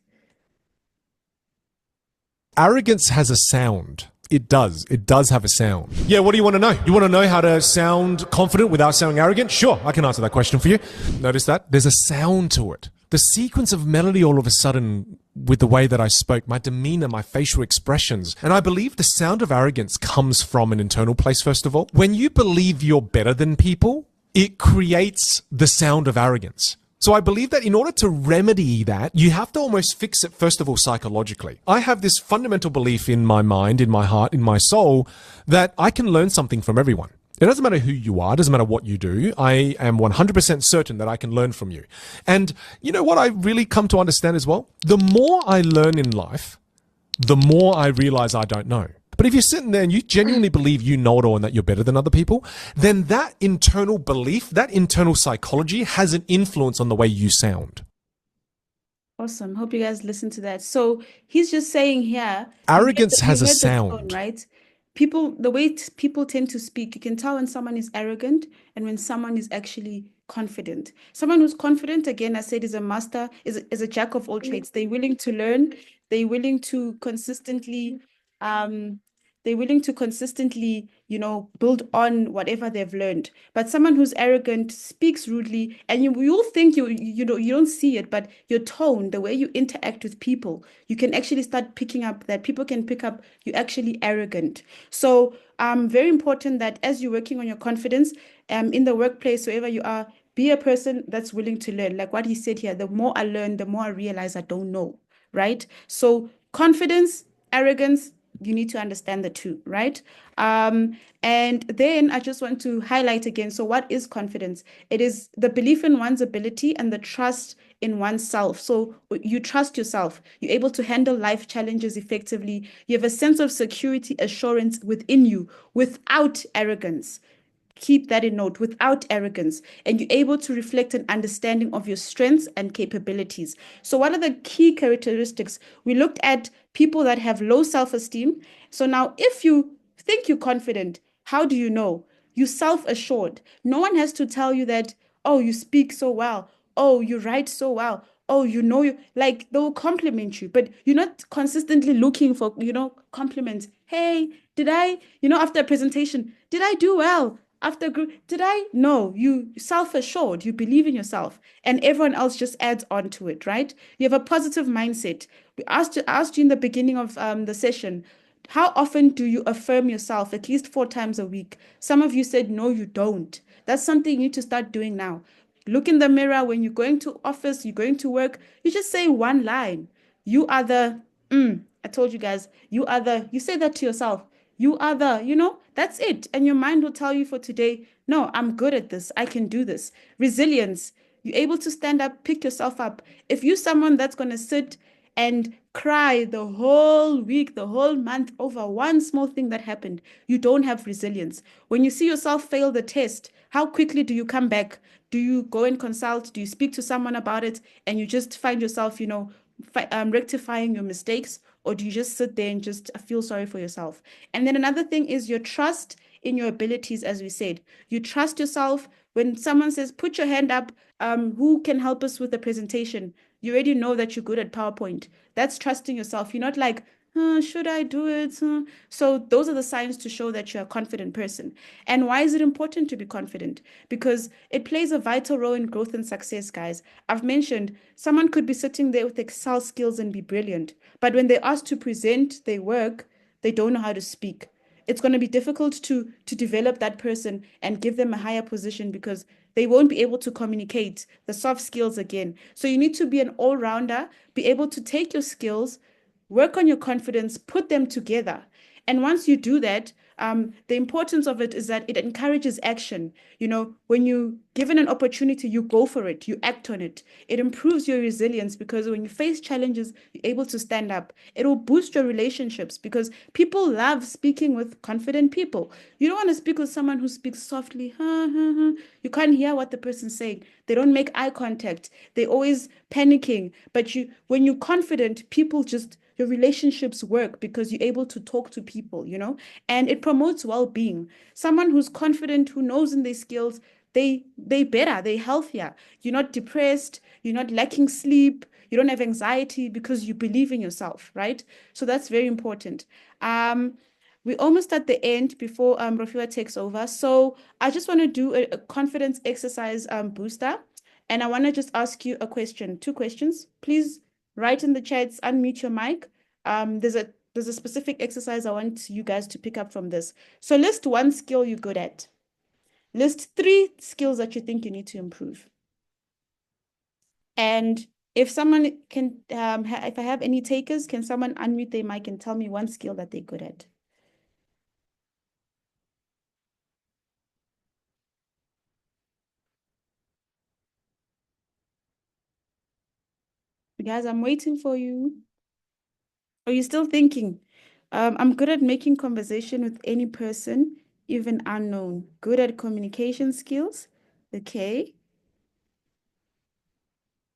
Arrogance has a sound. It does. It does have a sound. Yeah, what do you want to know? You want to know how to sound confident without sounding arrogant? Sure, I can answer that question for you. Notice that? There's a sound to it. The sequence of melody all of a sudden, with the way that I spoke, my demeanor, my facial expressions. And I believe the sound of arrogance comes from an internal place, first of all. When you believe you're better than people, it creates the sound of arrogance. So I believe that in order to remedy that, you have to almost fix it, first of all, psychologically. I have this fundamental belief in my mind, in my heart, in my soul, that I can learn something from everyone. It doesn't matter who you are. It doesn't matter what you do. I am 100% certain that I can learn from you. And you know what I really come to understand as well? The more I learn in life, the more I realize I don't know. But if you're sitting there and you genuinely believe you know it all and that you're better than other people, then that internal belief, that internal psychology has an influence on the way you sound. Awesome. Hope you guys listen to that. So he's just saying here, Arrogance has a you heard the tone, sound. right? People, the way people tend to speak, you can tell when someone is arrogant and when someone is actually confident. Someone who's confident, again, I said, is a master, is a jack of all trades. They're willing to learn. They're willing to consistently, build on whatever they've learned. But someone who's arrogant speaks rudely, and you'll think you don't see it, but your tone, the way you interact with people, you can actually start picking up that people can pick up you're actually arrogant. So very important that as you're working on your confidence, in the workplace, wherever you are, be a person that's willing to learn. Like what he said here, the more I learn, the more I realize I don't know, right? So confidence, arrogance, you need to understand the two, right? And then I just want to highlight again, so what is confidence? It is the belief in one's ability and the trust in oneself. So you trust yourself. You're able to handle life challenges effectively. You have a sense of security, assurance within you without arrogance. Keep that in note, without arrogance, and you're able to reflect an understanding of your strengths and capabilities. So what are the key characteristics? We looked at people that have low self-esteem. So now if you think you're confident, how do you know? You're self-assured. No one has to tell you that, oh, you speak so well. Oh, you write so well. Oh, like they'll compliment you, but you're not consistently looking for, compliments. Hey, did I, after a presentation, did I do well? After group, did I? No, you self-assured, you believe in yourself, and everyone else just adds on to it, right? You have a positive mindset. I asked you in the beginning of the session, how often do you affirm yourself? At least 4 times a week. Some of you said, no, you don't. That's something you need to start doing now. Look in the mirror when you're going to office, you're going to work, you just say one line. You are the, I told you guys, you say that to yourself. You are that's it. And your mind will tell you for today, no, I'm good at this. I can do this. Resilience. You're able to stand up, pick yourself up. If you're someone that's going to sit and cry the whole week, the whole month over one small thing that happened, you don't have resilience. When you see yourself fail the test, how quickly do you come back? Do you go and consult? Do you speak to someone about it? And you just find yourself, rectifying your mistakes? Or do you just sit there and just feel sorry for yourself? And then another thing is your trust in your abilities, as we said. You trust yourself. When someone says, put your hand up, who can help us with the presentation? You already know that you're good at PowerPoint. That's trusting yourself. You're not like, should I do it? So those are the signs to show that you're a confident person. And why is it important to be confident? Because it plays a vital role in growth and success, guys. I've mentioned someone could be sitting there with Excel skills and be brilliant, but when they're asked to present their work, they don't know how to speak. It's going to be difficult to develop that person and give them a higher position because they won't be able to communicate the soft skills again. So you need to be an all-rounder, be able to take your skills, work on your confidence, put them together. And once you do that, the importance of it is that it encourages action. When you given an opportunity, you go for it, you act on it. It improves your resilience because when you face challenges, you're able to stand up. It will boost your relationships because people love speaking with confident people. You don't want to speak with someone who speaks softly. You can't hear what the person's saying. They don't make eye contact. They're always panicking. But when you're confident, your relationships work because you're able to talk to people, and it promotes well-being. Someone who's confident, who knows in their skills, they better, they're healthier. You're not depressed, you're not lacking sleep, you don't have anxiety because you believe in yourself, right? So that's very important. We're almost at the end before Rofhiwa takes over. So I just want to do a confidence exercise booster. And I want to just ask you a question, 2 questions. Please write in the chats, unmute your mic. There's a specific exercise I want you guys to pick up from this. So list 1 skill you're good at. List 3 skills that you think you need to improve. And if someone can, if I have any takers, can someone unmute their mic and tell me 1 skill that they're good at? Guys, I'm waiting for you. Are you still thinking? I'm good at making conversation with any person, even unknown. Good at communication skills. Okay.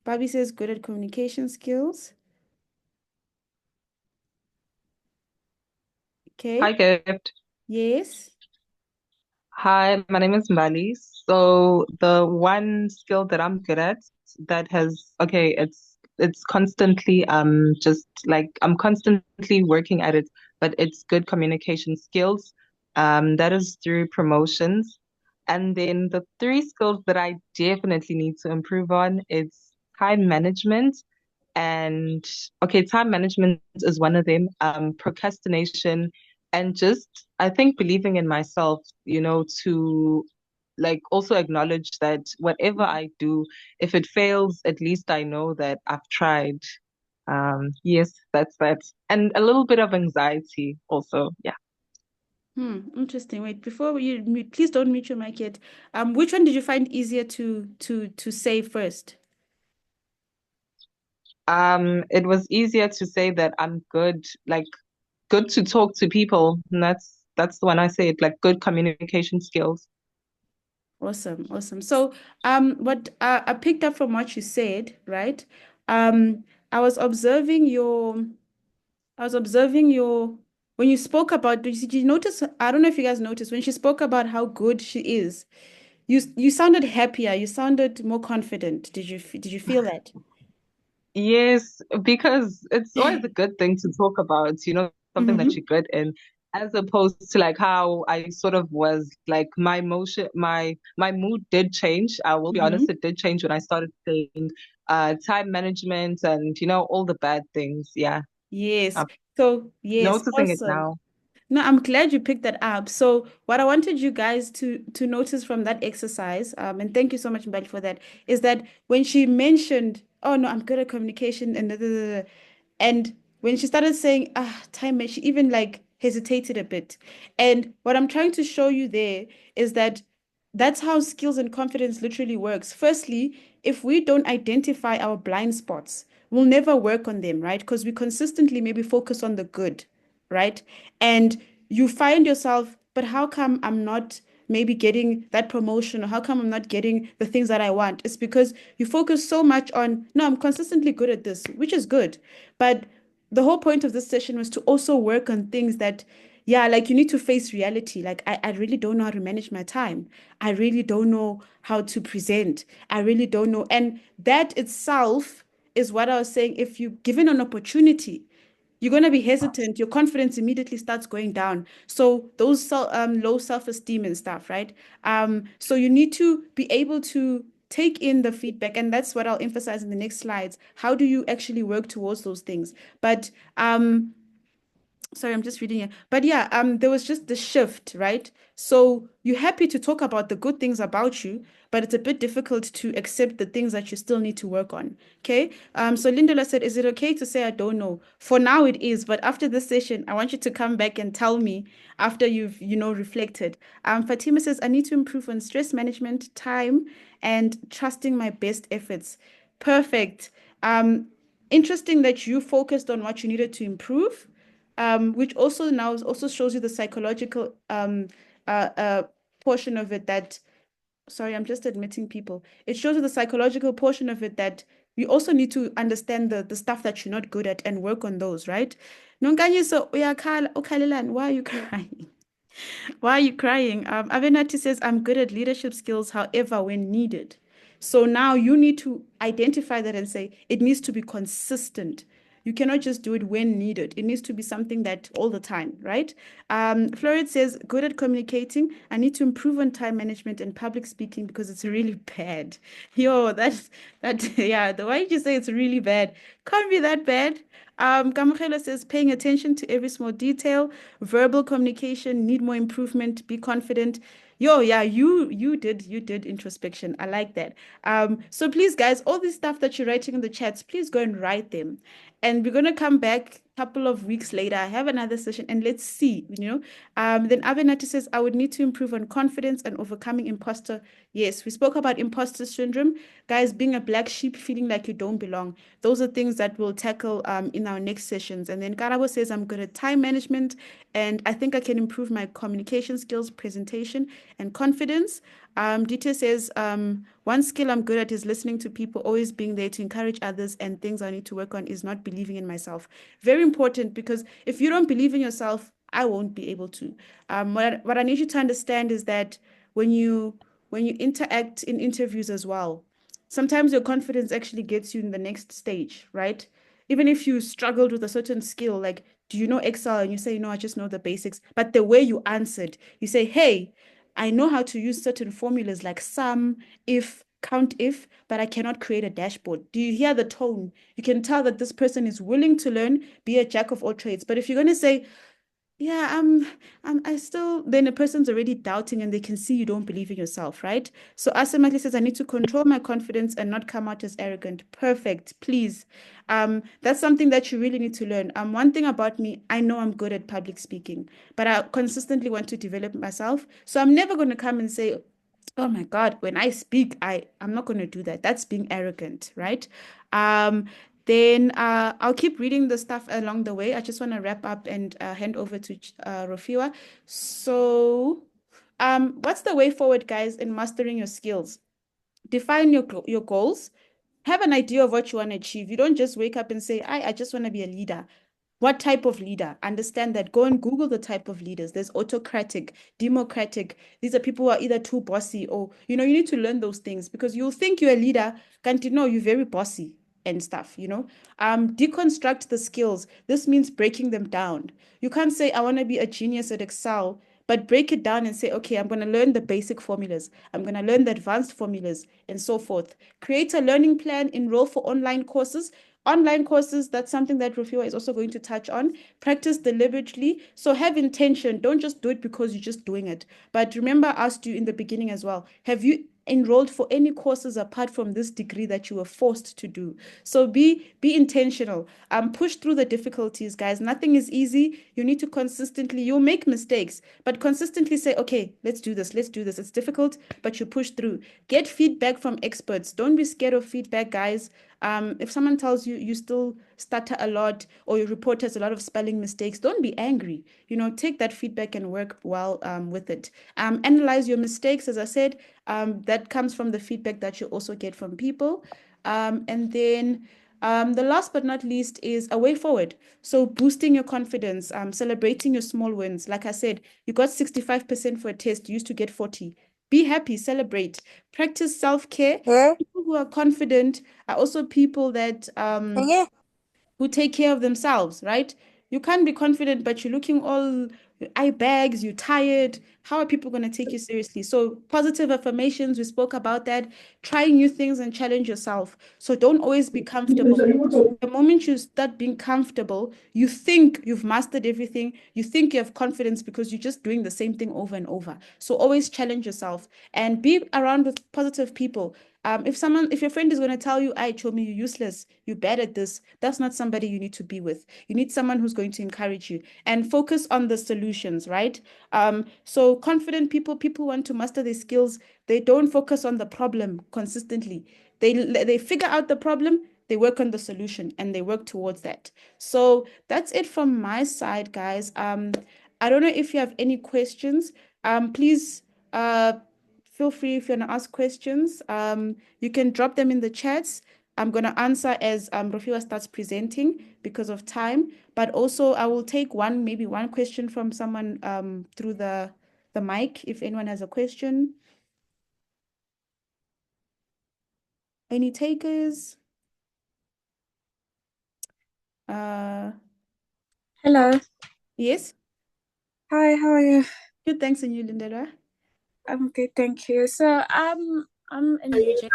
Bobby says good at communication skills. Hi, Okay. Gift. Yes. Hi, my name is Mbali. So the one skill that I'm good at that has okay, it's constantly just like I'm constantly working at it, but it's good communication skills. That is through promotions. And then the three skills that I definitely need to improve on is time management. And okay, time management is one of them. Procrastination and just I think believing in myself, to like also acknowledge that whatever I do, if it fails, at least I know that I've tried. Yes, that's that. And a little bit of anxiety also. Yeah. Interesting. Wait, before you mute, please don't mute your mic yet. Which one did you find easier to say first? It was easier to say that I'm good, like good to talk to people. And that's the one I say it, like good communication skills. Awesome, awesome. So, what I picked up from what you said, right? I was observing your when you spoke about, did you notice? I don't know if you guys noticed when she spoke about how good she is. You sounded happier. You sounded more confident. Did you feel that? Yes, because it's always a good thing to talk about, something that Mm-hmm. you're good in, as opposed to like how I sort of was like my emotion, my mood did change. I will be Mm-hmm. honest, it did change when I started saying time management and all the bad things. Yeah, Yes. I'm So, yes, noticing it awesome. now. No, I'm glad you picked that up. So, what I wanted you guys to notice from that exercise, and thank you so much, Mbali, for that, is that when she mentioned, "Oh no, I'm good at communication," and and when she started saying, she even like hesitated a bit. And what I'm trying to show you there is that that's how skills and confidence literally works. Firstly, if we don't identify our blind spots, we'll never work on them, right? Because we consistently maybe focus on the good, right? And you find yourself, but how come I'm not maybe getting that promotion, or how come I'm not getting the things that I want? It's because you focus so much on, no, I'm consistently good at this, which is good. But the whole point of this session was to also work on things that, yeah, like you need to face reality. Like, I really don't know how to manage my time. I really don't know how to present. I really don't know. And that itself is what I was saying. If you given an opportunity, you're going to be hesitant. Your confidence immediately starts going down. So those low self-esteem and stuff, right? So you need to be able to take in the feedback, and that's what I'll emphasize in the next slides. How do you actually work towards those things? But sorry, I'm just reading it. But yeah, there was just the shift, right? So you're happy to talk about the good things about you, but it's a bit difficult to accept the things that you still need to work on. Okay. So Lindola said, is it okay to say I don't know? For now it is, but after this session, I want you to come back and tell me after you've, reflected. Fatima says, I need to improve on stress management, time, and trusting my best efforts. Perfect. Interesting that you focused on what you needed to improve, which also now also shows you the psychological portion of it that, sorry, I'm just admitting people. It shows you the psychological portion of it that we also need to understand the stuff that you're not good at and work on those, right? Nonkanyi, so uyakhala, ukhalelani, why are you crying? Why are you crying? Avenatti says, I'm good at leadership skills, however, when needed. So now you need to identify that and say it needs to be consistent. You cannot just do it when needed. It needs to be something that all the time, right? Florid says, good at communicating. I need to improve on time management and public speaking because it's really bad. Yo, yeah, the way you say it's really bad can't be that bad. Kamukela says, paying attention to every small detail, verbal communication, need more improvement, be confident. Yo, yeah, you did introspection. I like that. So please, guys, all this stuff that you're writing in the chats, please go and write them. And we're gonna come back couple of weeks later, I have another session and let's see, Then Avenatti says, I would need to improve on confidence and overcoming imposter. Yes, we spoke about imposter syndrome. Guys, being a black sheep, feeling like you don't belong. Those are things that we'll tackle in our next sessions. And then Karabo says, I'm good at time management and I think I can improve my communication skills, presentation, and confidence. Dita says, one skill I'm good at is listening to people, always being there to encourage others, and things I need to work on is not believing in myself. Very important, because if you don't believe in yourself, I won't be able to. What I need you to understand is that when you interact in interviews as well, sometimes your confidence actually gets you in the next stage, right? Even if you struggled with a certain skill, like, do you know Excel? And you say, no, I just know the basics. But the way you answered, you say, hey, I know how to use certain formulas like sum, if, count if, but I cannot create a dashboard. Do you hear the tone? You can tell that this person is willing to learn, be a jack of all trades. But if you're going to say, yeah, I still, then a person's already doubting and they can see you don't believe in yourself, right? So Asamatli says, I need to control my confidence and not come out as arrogant. Perfect, please. That's something that you really need to learn. One thing about me, I know I'm good at public speaking, but I consistently want to develop myself. So I'm never going to come and say, oh my God, when I speak, I'm not going to do that. That's being arrogant, right? Then I'll keep reading the stuff along the way. I just want to wrap up and hand over to Rofhiwa. So, what's the way forward, guys, in mastering your skills? Define your goals. Have an idea of what you want to achieve. You don't just wake up and say, I just want to be a leader. What type of leader? Understand that. Go and Google the type of leaders. There's autocratic, democratic. These are people who are either too bossy or, you need to learn those things because you'll think you're a leader. Can't you know you're very bossy and stuff. Deconstruct the skills. This means breaking them down. You can't say, I want to be a genius at Excel, but break it down and say, okay, I'm going to learn the basic formulas. I'm going to learn the advanced formulas and so forth. Create a learning plan, enroll for online courses. Online courses, that's something that Rofhiwa is also going to touch on. Practice deliberately. So have intention. Don't just do it because you're just doing it. But remember, I asked you in the beginning as well, have you enrolled for any courses apart from this degree that you were forced to do? So be intentional. Push through the difficulties, guys. Nothing is easy. You need to consistently, you'll make mistakes, but consistently say, okay, let's do this. It's difficult, but you push through. Get feedback from experts. Don't be scared of feedback, guys. If someone tells you you still stutter a lot or your report has a lot of spelling mistakes, don't be angry. Take that feedback and work well with it. Analyze your mistakes, as I said. That comes from the feedback that you also get from people. And then the last but not least is a way forward. So boosting your confidence, celebrating your small wins. Like I said, you got 65% for a test, you used to get 40. Be happy, celebrate, practice self-care. People who are confident are also people that who take care of themselves, right? You can't be confident, but you're looking all eye bags, you're tired. How are people going to take you seriously? So positive affirmations, we spoke about that. Try new things and challenge yourself. So don't always be comfortable. The moment you start being comfortable, you think you've mastered everything. You think you have confidence because you're just doing the same thing over and over. So always challenge yourself and be around with positive people. If your friend is going to tell you, I told me you're useless, you're bad at this, that's not somebody you need to be with. You need someone who's going to encourage you and focus on the solutions, right? So confident people want to master their skills. They don't focus on the problem consistently. They figure out the problem, they work on the solution, and they work towards that. So that's it from my side, guys. I don't know if you have any questions. Please feel free if you want to ask questions. You can drop them in the chats. I'm going to answer as Rofhiwa starts presenting because of time, but also I will take maybe one question from someone through the mic if anyone has a question. Any takers? Hello. Yes. Hi, how are you? Good, thanks, and you, Lindela? I'm good, thank you. So I'm in UJ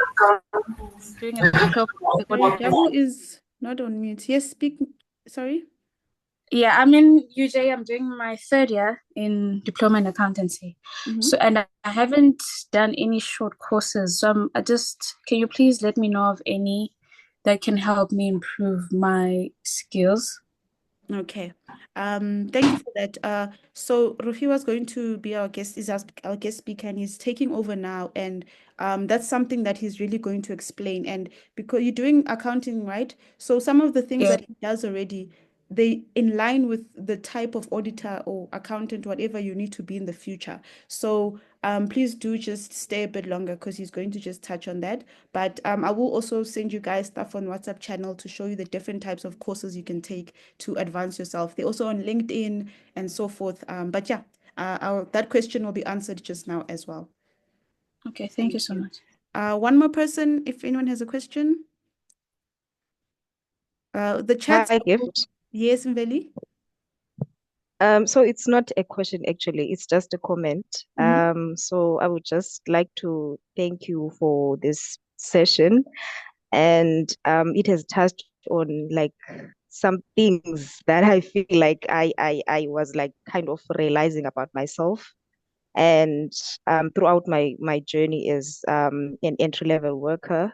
doing a diploma. Sorry, Jabu is not on mute. Yes, speak. Sorry. Yeah, I'm in UJ. I'm doing my third year in diploma in accountancy. So and I haven't done any short courses. So can you please let me know of any that can help me improve my skills? Okay. Thank you for that. So Rofhiwa is going to be our guest, is our guest speaker, and he's taking over now. And that's something that he's really going to explain. And because you're doing accounting, right? So some of the things Yeah. that he does already, they in line with the type of auditor or accountant, whatever you need to be in the future. So please do just stay a bit longer because he's going to just touch on that. But I will also send you guys stuff on WhatsApp channel to show you the different types of courses you can take to advance yourself. They're also on LinkedIn and so forth. But yeah, that question will be answered just now as well. Okay, thank you so much. One more person, if anyone has a question. The chat. Hi, Gift. Yes, Mveli. So it's not a question actually, it's just a comment. So I would just like to thank you for this session, and it has touched on like some things that I feel like I was like kind of realizing about myself. And throughout my journey as an entry-level worker,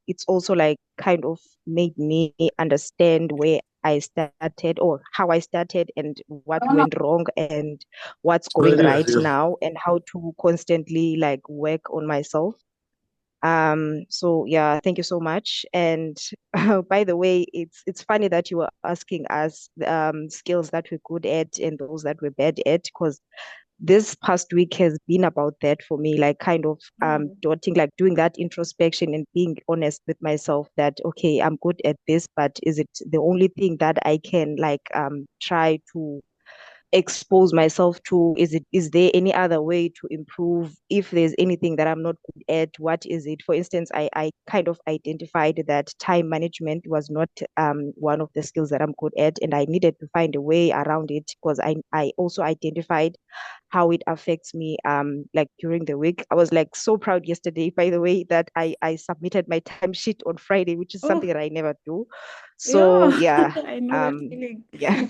it's also like kind of made me understand where I started or how I started and what went wrong and what's going right now and how to constantly like work on myself. So yeah, thank you so much. And by the way, it's funny that you were asking us skills that we're good at and those that we're bad at, because this past week has been about that for me, like kind of dotting, like doing that introspection and being honest with myself that, okay, I'm good at this, but is it the only thing that I can like try to expose myself to? Is there any other way to improve? If there's anything that I'm not good at, what is it? For instance, I kind of identified that time management was not one of the skills that I'm good at, and I needed to find a way around it because I also identified how it affects me like during the week. I was like so proud yesterday, by the way, that I submitted my timesheet on Friday, which is something Oh, that I never do. So yeah, yeah, I know that feeling. yeah.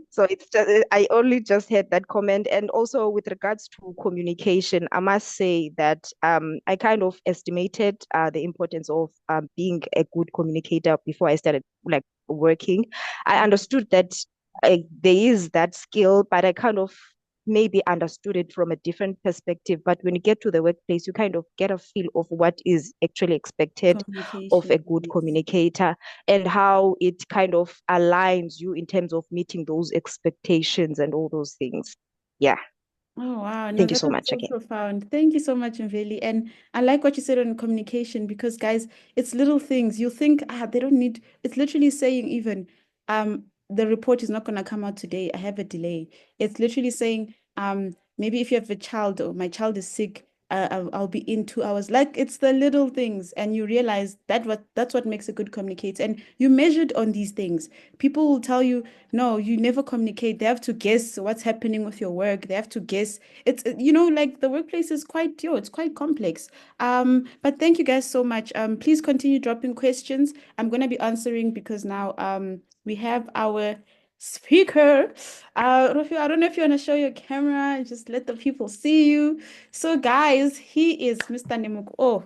So it's just, I only just had that comment. And also with regards to communication, I must say that I kind of estimated the importance of being a good communicator before I started like working. I understood that there is that skill, but I kind of maybe understood it from a different perspective. But when you get to the workplace, you kind of get a feel of what is actually expected of a Communication, good yes. communicator and how it kind of aligns you in terms of meeting those expectations and all those things. Yeah. Oh wow, no, Thank you that so was much so again. profound. Thank you so much, Mveli. And I like what you said on communication because guys, it's little things. You think, they don't need, it's literally saying even the report is not gonna come out today. I have a delay. It's literally saying, maybe if you have a child or my child is sick, I'll be in 2 hours. Like it's the little things, and you realize that's what makes a good communicator. And you measured on these things. People will tell you, no, you never communicate. They have to guess what's happening with your work. They have to guess. It's like the workplace is quite, it's quite complex. But thank you guys so much. Please continue dropping questions. I'm gonna be answering because now we have our speaker. Rofio, I don't know if you want to show your camera and just let the people see you. So guys, he is Mr. Nemukula. Oh,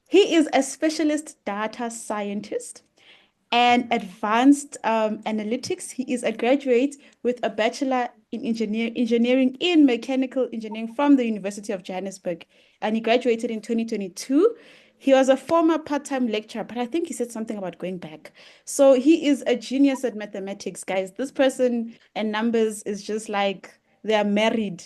he is a specialist data scientist and advanced analytics. He is a graduate with a bachelor in engineering in mechanical engineering from the University of Johannesburg, and he graduated in 2022. He was a former part-time lecturer, but I think he said something about going back. So he is a genius at mathematics, guys. This person and numbers is just like they are married.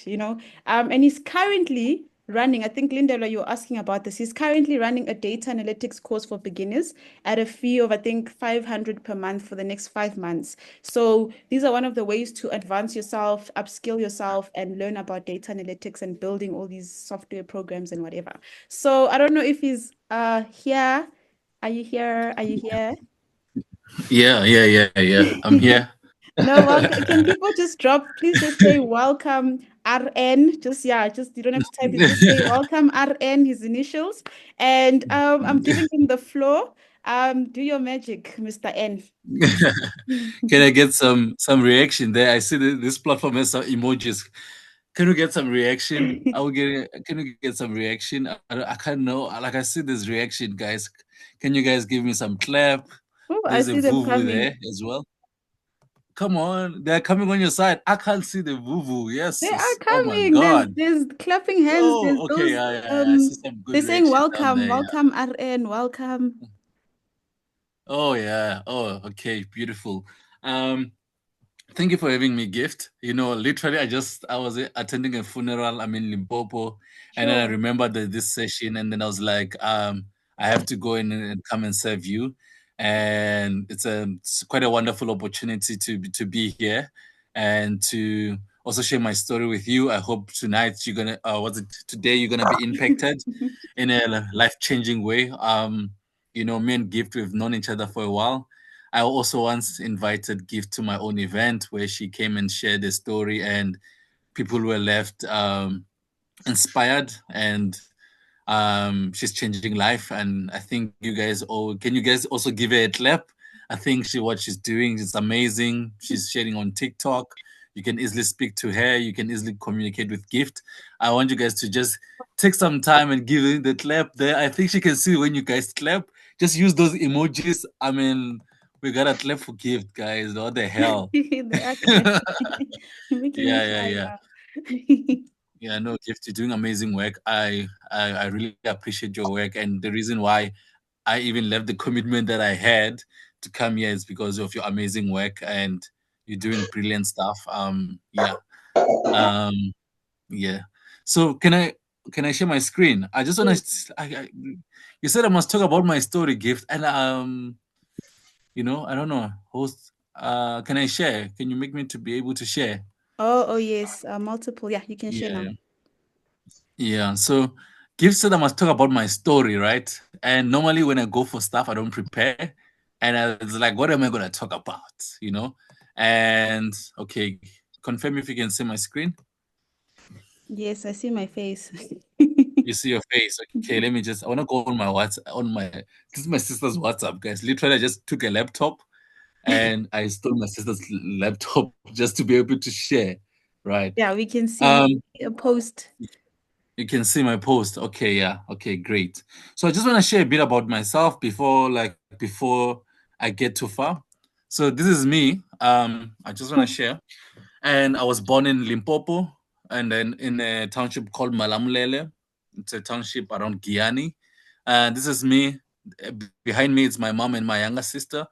And he's currently running, I think, Lindela, you're asking about this. He's currently running a data analytics course for beginners at a fee of, I think, 500 per month for the next 5 months. So these are one of the ways to advance yourself, upskill yourself, and learn about data analytics and building all these software programs and whatever. So I don't know if he's here. Are you here? Are you here? Yeah. I'm here. No, welcome. Can people just drop, please just say welcome RN. Just you don't have to type it, just say welcome RN, his initials. And I'm giving him the floor. Do your magic, Mr. N. Can I get some reaction there? I see this platform has some emojis. Can we get some reaction? Can we get some reaction? I can't know. Like I see this reaction, guys. Can you guys give me some clap? Oh, I There's a see them vuvu coming. there as well. Come on, they're coming on your side. I can't see the vuvu. Yes. They are Oh my coming. God. There's clapping hands. There's Oh, okay. those I see some good they're saying reaction down welcome, there. Yeah. welcome RN, welcome. Oh yeah. Oh, okay. Beautiful. Thank you for having me, Gift. Literally, I was attending a funeral. I'm in Limpopo, and then I Sure. remembered this session, and then I was like, I have to go in and come and serve you, and it's quite a wonderful opportunity to be here, and to also share my story with you. I hope tonight you're gonna, today you're gonna be impacted in a life-changing way. Me and Gift, we've known each other for a while. I also once invited Gift to my own event where she came and shared a story, and people were left inspired, and she's changing life. And I think can you guys also give her a clap? I think what she's doing is amazing. She's sharing on TikTok. You can easily speak to her. You can easily communicate with Gift. I want you guys to just take some time and give her the clap there. I think she can see when you guys clap. Just use those emojis. I mean, we gotta clap for Gift, guys. What the hell? They are clapping. Making me Yeah, cry yeah. now. Yeah, no, Gift, you're doing amazing work. I really appreciate your work, and the reason why I even left the commitment that I had to come here is because of your amazing work, and you're doing brilliant stuff. Um, yeah. So can I share my screen? I just want Yes. to. You said I must talk about my story, Gift, and I don't know, host. Can I share? Can you make me to be able to share? Oh, yes. Multiple. Yeah, you can share Yeah. now. Yeah, so Gift said I must talk about my story, right? And normally when I go for stuff, I don't prepare. And I was like, what am I going to talk about? And okay, confirm if you can see my screen. Yes, I see my face. You see your face. Okay, I want to go on my WhatsApp, this is my sister's WhatsApp, guys. Literally, I just took a laptop and I stole my sister's laptop just to be able to share, right? Yeah, we can see Um, a post. You can see my post. Okay, yeah. Okay, great. So I just want to share a bit about myself before I get too far. So this is me. I just want to share. And I was born in Limpopo, and then in a township called Malamulele. It's a township around Guyani. And this is me. Behind me is my mom and my younger sister.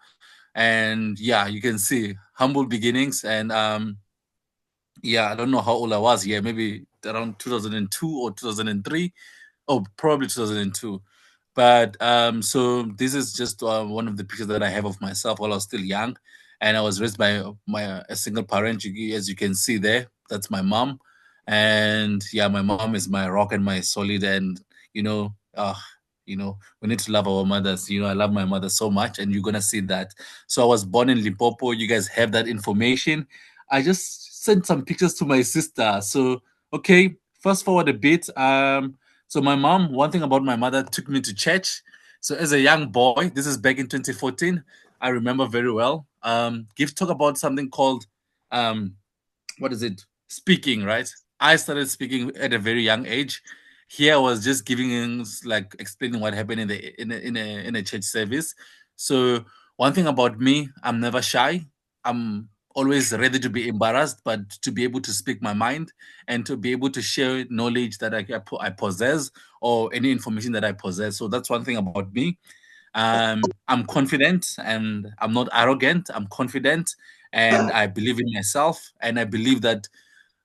And yeah, you can see humble beginnings. And yeah, I don't know how old I was. Yeah, maybe around 2002 or 2003. Oh, probably 2002. But so this is just one of the pictures that I have of myself while I was still young, and I was raised by a single parent. As you can see there, that's my mom, and yeah, my mom is my rock and my solid. And you know, uh, we need to love our mothers. I love my mother so much, and you're gonna see that. So I was born in Limpopo. You guys have that information. I just sent some pictures to my sister. So okay, fast forward a bit. So my mom, one thing about my mother, took me to church. So as a young boy, this is back in 2014. I remember very well. Give talk about something called what is it? Speaking, right? I started speaking at a very young age. Here I was just like explaining what happened in a church service. So one thing about me, I'm never shy. I'm always ready to be embarrassed, but to be able to speak my mind and to be able to share knowledge that I possess, or any information that I possess. So that's one thing about me. I'm confident and I'm not arrogant. I'm confident and I believe in myself, and I believe that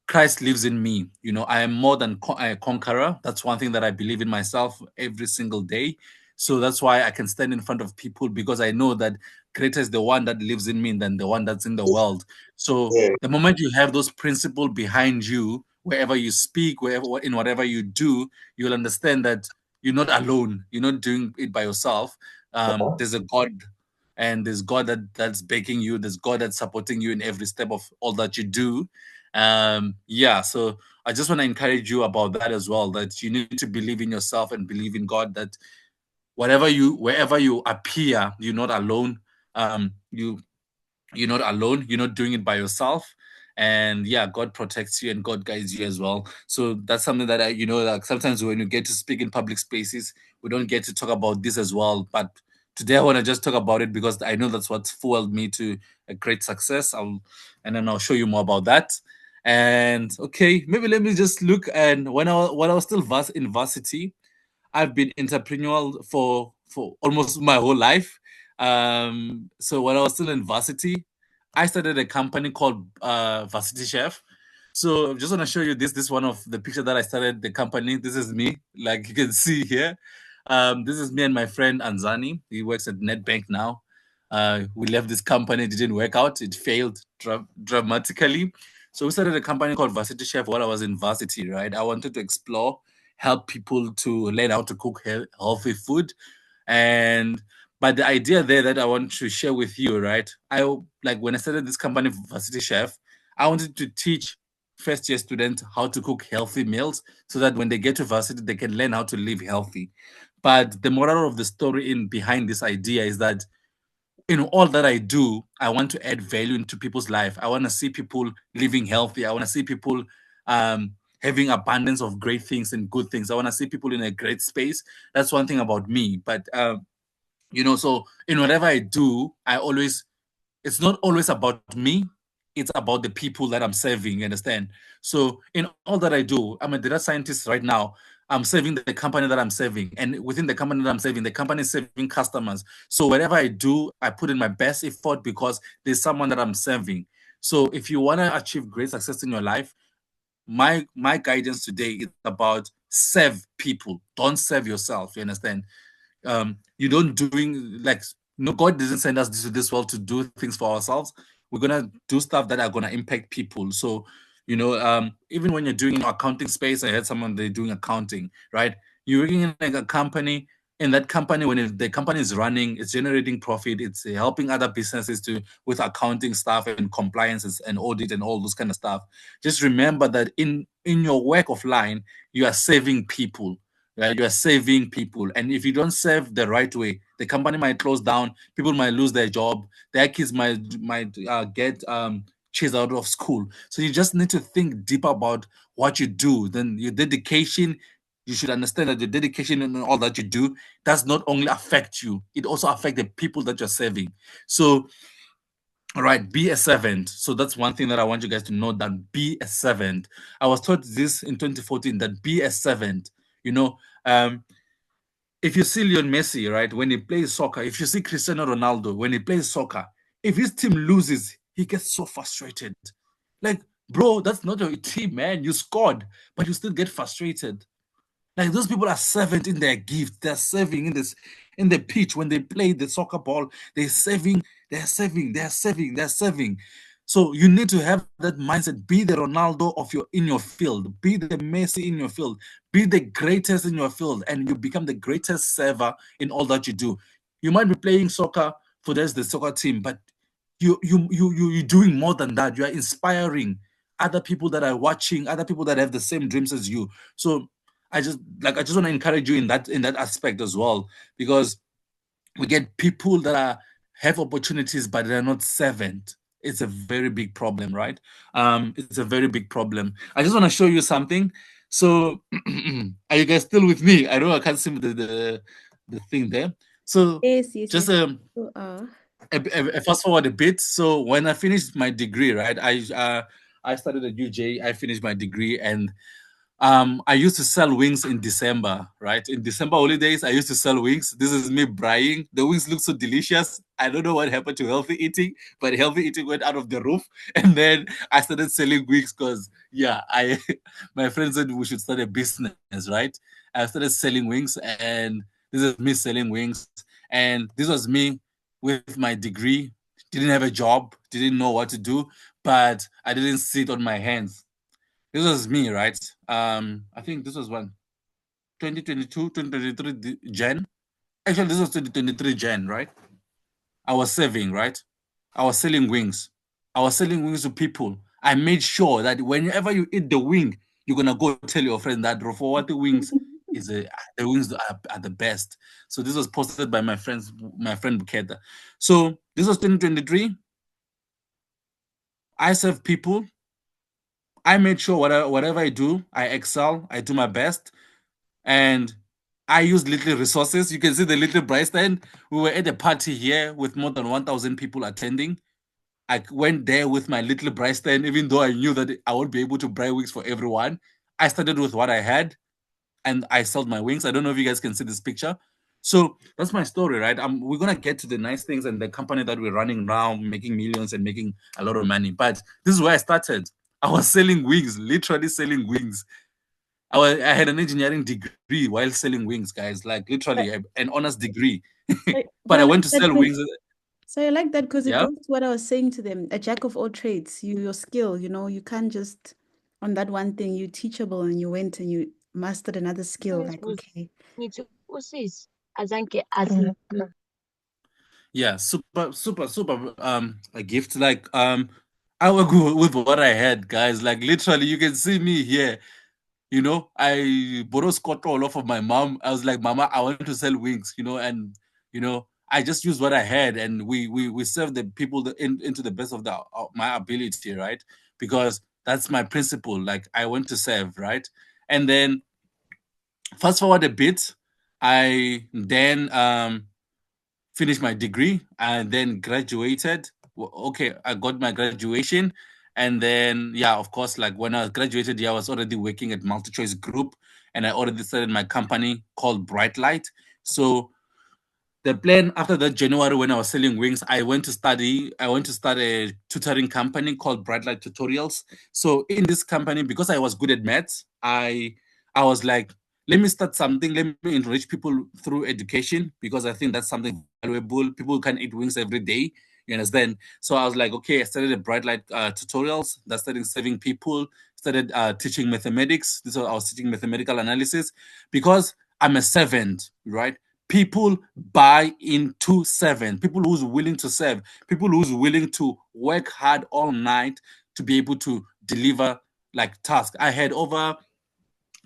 Christ lives in me. I am more than a conqueror. That's one thing that I believe in myself every single day. So that's why I can stand in front of people, because I know that greater is the one that lives in me than the one that's in the world. So the moment you have those principles behind you, wherever you speak, in whatever you do, you'll understand that you're not alone. You're not doing it by yourself. There's a God, and there's God that's backing you. There's God that's supporting you in every step of all that you do. Yeah, so I just want to encourage you about that as well, that you need to believe in yourself and believe in God, that wherever you appear, you're not alone. You're not alone. You're not doing it by yourself. And yeah, God protects you and God guides you as well. So that's something that like sometimes when you get to speak in public spaces, we don't get to talk about this as well. But today I want to just talk about it because I know that's what fueled me to a great success. And then I'll show you more about that. And okay, maybe let me just look. And when I was still in varsity, I've been entrepreneurial for almost my whole life. So when I was still in varsity, I started a company called Varsity Chef. So I just want to show you this. This is one of the picture that I started the company. This is me, like you can see here. This is me and my friend Anzani. He works at NetBank now. We left this company, it didn't work out. It failed dramatically. So we started a company called Varsity Chef while I was in varsity, right? I wanted to explore, help people to learn how to cook healthy food. And but the idea there that I want to share with you, right? I like when I started this company, Varsity Chef, I wanted to teach first year students how to cook healthy meals so that when they get to varsity, they can learn how to live healthy. But the moral of the story in behind this idea is that in all that I do, I want to add value into people's life. I want to see people living healthy. I want to see people having abundance of great things and good things. I want to see people in a great space. That's one thing about me. But so in whatever I do, it's not always about me. It's about the people that I'm serving. You understand? So in all that I do, I'm a data scientist right now. I'm serving the company that I'm serving, and within the company that I'm serving, the company is serving customers. So whatever I do, I put in my best effort because there's someone that I'm serving. So if you want to achieve great success in your life, my guidance today is about serve people. Don't serve yourself. You understand? You don't doing like no, God didn't send us to this world to do things for ourselves. We're gonna do stuff that are gonna impact people. So even when you're doing accounting space, I had someone they're doing accounting, right? You're working in like a company. In that company, when the company is running, it's generating profit. It's helping other businesses to with accounting stuff and compliances and audit and all those kind of stuff. Just remember that in your work of line, you are saving people, right? You are saving people, and if you don't serve the right way, the company might close down. People might lose their job. Their kids might get chased out of school. So you just need to think deep about what you do. Then your dedication. You should understand that the dedication and all that you do does not only affect you; it also affects the people that you're serving. So all right, be a servant. So that's one thing that I want you guys to know, that be a servant. I was taught this in 2014, that be a servant. You know, um, if you see Lionel Messi, right, when he plays soccer, if you see Cristiano Ronaldo, when he plays soccer, if his team loses, he gets so frustrated. Like, bro, that's not your team, man. You scored, but you still get frustrated. Like those people are servant in their gift. They're serving in the pitch when they play the soccer ball. They're serving. So you need to have that mindset. Be the Ronaldo of your in your field. Be the Messi in your field. Be the greatest in your field, and you become the greatest server in all that you do. You might be playing soccer for the soccer team, but you're doing more than that. You are inspiring other people that are watching, other people that have the same dreams as you. So I just want to encourage you in that aspect as well, because we get people that have opportunities but they're not servant. It's a very big problem, right? It's a very big problem. I just want to show you something. So are you guys still with me? I know I can't see the thing there. So Yes, just yes. You are. fast forward a bit. So when I finished my degree, right, I started at UJ. I finished my degree, and I used to sell wings in December, right? In December holidays, I used to sell wings. This is me buying. The wings look so delicious. I don't know what happened to healthy eating, but healthy eating went out of the roof. And then I started selling wings because, yeah, my friend said we should start a business, right? I started selling wings, and this is me selling wings. And this was me with my degree. Didn't have a job, didn't know what to do, but I didn't sit on my hands. This was me, right? I think this was when 2022, 2023 Jan. Actually, this was 2023 Jan, right? I was serving, right? I was selling wings. I was selling wings to people. I made sure that whenever you eat the wing, you're gonna go tell your friend that Rofhiwa wings the wings are the best. So this was posted by my friend Buketa. So this was 2023. I serve people. I made sure whatever I do, I excel, I do my best, and I used little resources. You can see the little bright stand. We were at a party here with more than 1,000 people attending. I went there with my little bright stand, even though I knew that I won't be able to buy wigs for everyone. I started with what I had, and I sold my wings. I don't know if you guys can see this picture. So that's my story, right? We're gonna get to the nice things and the company that we're running now, making millions and making a lot of money. But this is where I started. I was selling wings, literally selling wings. I had an engineering degree while selling wings, guys. Like literally an honors degree. But I went to sell wings. So I like that because it Yeah. goes to what I was saying to them, a jack of all trades. Your skill, you can't just on that one thing, you're teachable and you went and you mastered another skill. Like, okay. Yeah, super a gift. Like I work with what I had, guys. Like literally you can see me here. I borrowed Scott all off of my mom. I was like, Mama, I want to sell wings, and I just used what I had, and we serve the people into the best of my ability, right? Because that's my principle. Like I want to serve, right? And then fast forward a bit, I then finished my degree and then graduated. Okay, I got my graduation. And then, yeah, of course, like when I graduated, I was already working at MultiChoice Group, and I already started my company called Bright Light. So the plan after that January, when I was selling wings, I went to start a tutoring company called Bright Light Tutorials. So in this company, because I was good at maths, I was like, let me start something. Let me enrich people through education, because I think that's something valuable. People can eat wings every day. You understand? So I was like, okay, I started a Bright Light Tutorials that started serving people, started teaching mathematics. This was I was teaching mathematical analysis, because I'm a servant, right? People buy into servant, people who's willing to serve, people who's willing to work hard all night to be able to deliver like tasks. I had over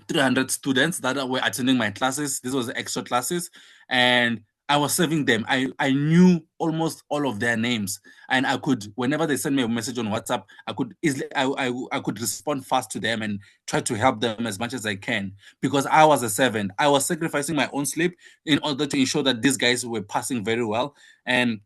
300 students that were attending my classes. This was extra classes, and I was serving them. I knew almost all of their names, and I could, whenever they send me a message on WhatsApp, I could easily I could respond fast to them and try to help them as much as I can, because I was a servant. I was sacrificing my own sleep in order to ensure that these guys were passing very well, and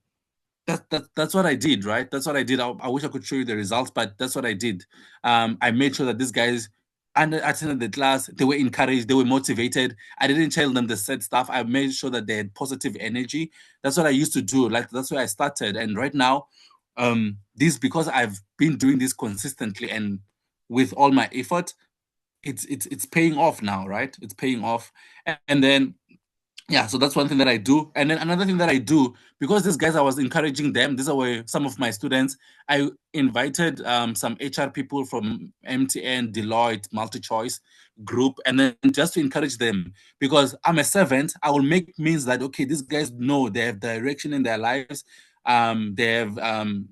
that's what I did, right? That's what I did. I wish I could show you the results, but that's what I did. I made sure that these guys attended the class. They were encouraged. They were motivated. I didn't tell them the sad stuff. I made sure that they had positive energy. That's what I used to do. Like that's where I started. And right now, this, because I've been doing this consistently and with all my effort, it's paying off now, right? It's paying off. And then yeah, so that's one thing that I do. And then another thing that I do, because these guys, I was encouraging them. These were some of my students. I invited some HR people from MTN, Deloitte, MultiChoice Group, and then just to encourage them, because I'm a servant. I will make means that, okay, these guys know they have direction in their lives. They have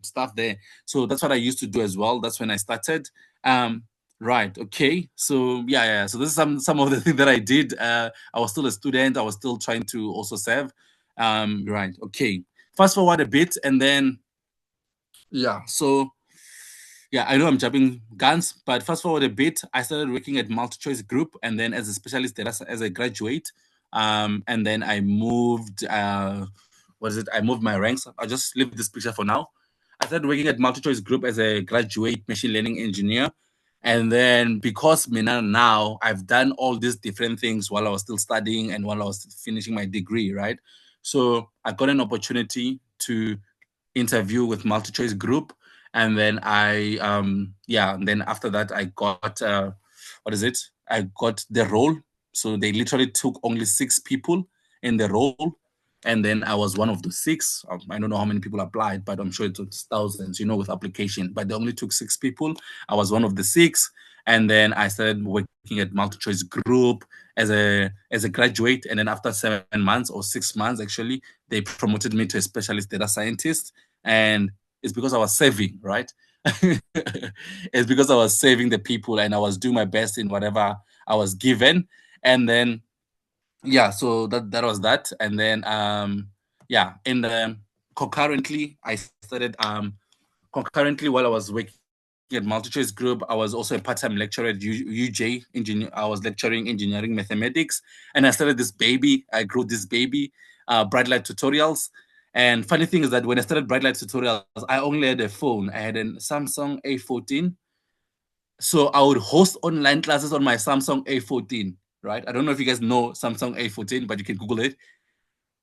stuff there. So that's what I used to do as well. That's when I started. Right. Okay. So yeah. So this is some of the things that I did. I was still a student. I was still trying to also serve. Right. Okay. Fast forward a bit, and then yeah. So yeah, I know I'm jumping guns, but fast forward a bit, I started working at MultiChoice Group, and then as a specialist data as a graduate, and then I moved. What is it? I moved my ranks. I'll just leave this picture for now. I started working at MultiChoice Group as a graduate machine learning engineer. And then because now I've done all these different things while I was still studying and while I was finishing my degree, right? So I got an opportunity to interview with MultiChoice Group. And then and then after that I got, I got the role. So they literally took only 6 people in the role. And then I was one of the 6. I don't know how many people applied, but I'm sure it was thousands, with application. But they only took 6 people. I was one of the 6. And then I started working at MultiChoice Group as a graduate. And then after 7 months or 6 months, actually, they promoted me to a specialist data scientist. And it's because I was saving, right? It's because I was saving the people and I was doing my best in whatever I was given. And then yeah, so that was that. And then concurrently I started concurrently while I was working at multi-choice group. I was also a part-time lecturer at UJ. I was lecturing engineering mathematics, and I started this baby. I grew this baby, Bright Light Tutorials. And funny thing is that when I started Bright Light Tutorials, I only had a phone. I had a Samsung A14. So I would host online classes on my Samsung A14, right? I don't know if you guys know Samsung A14, but you can Google it.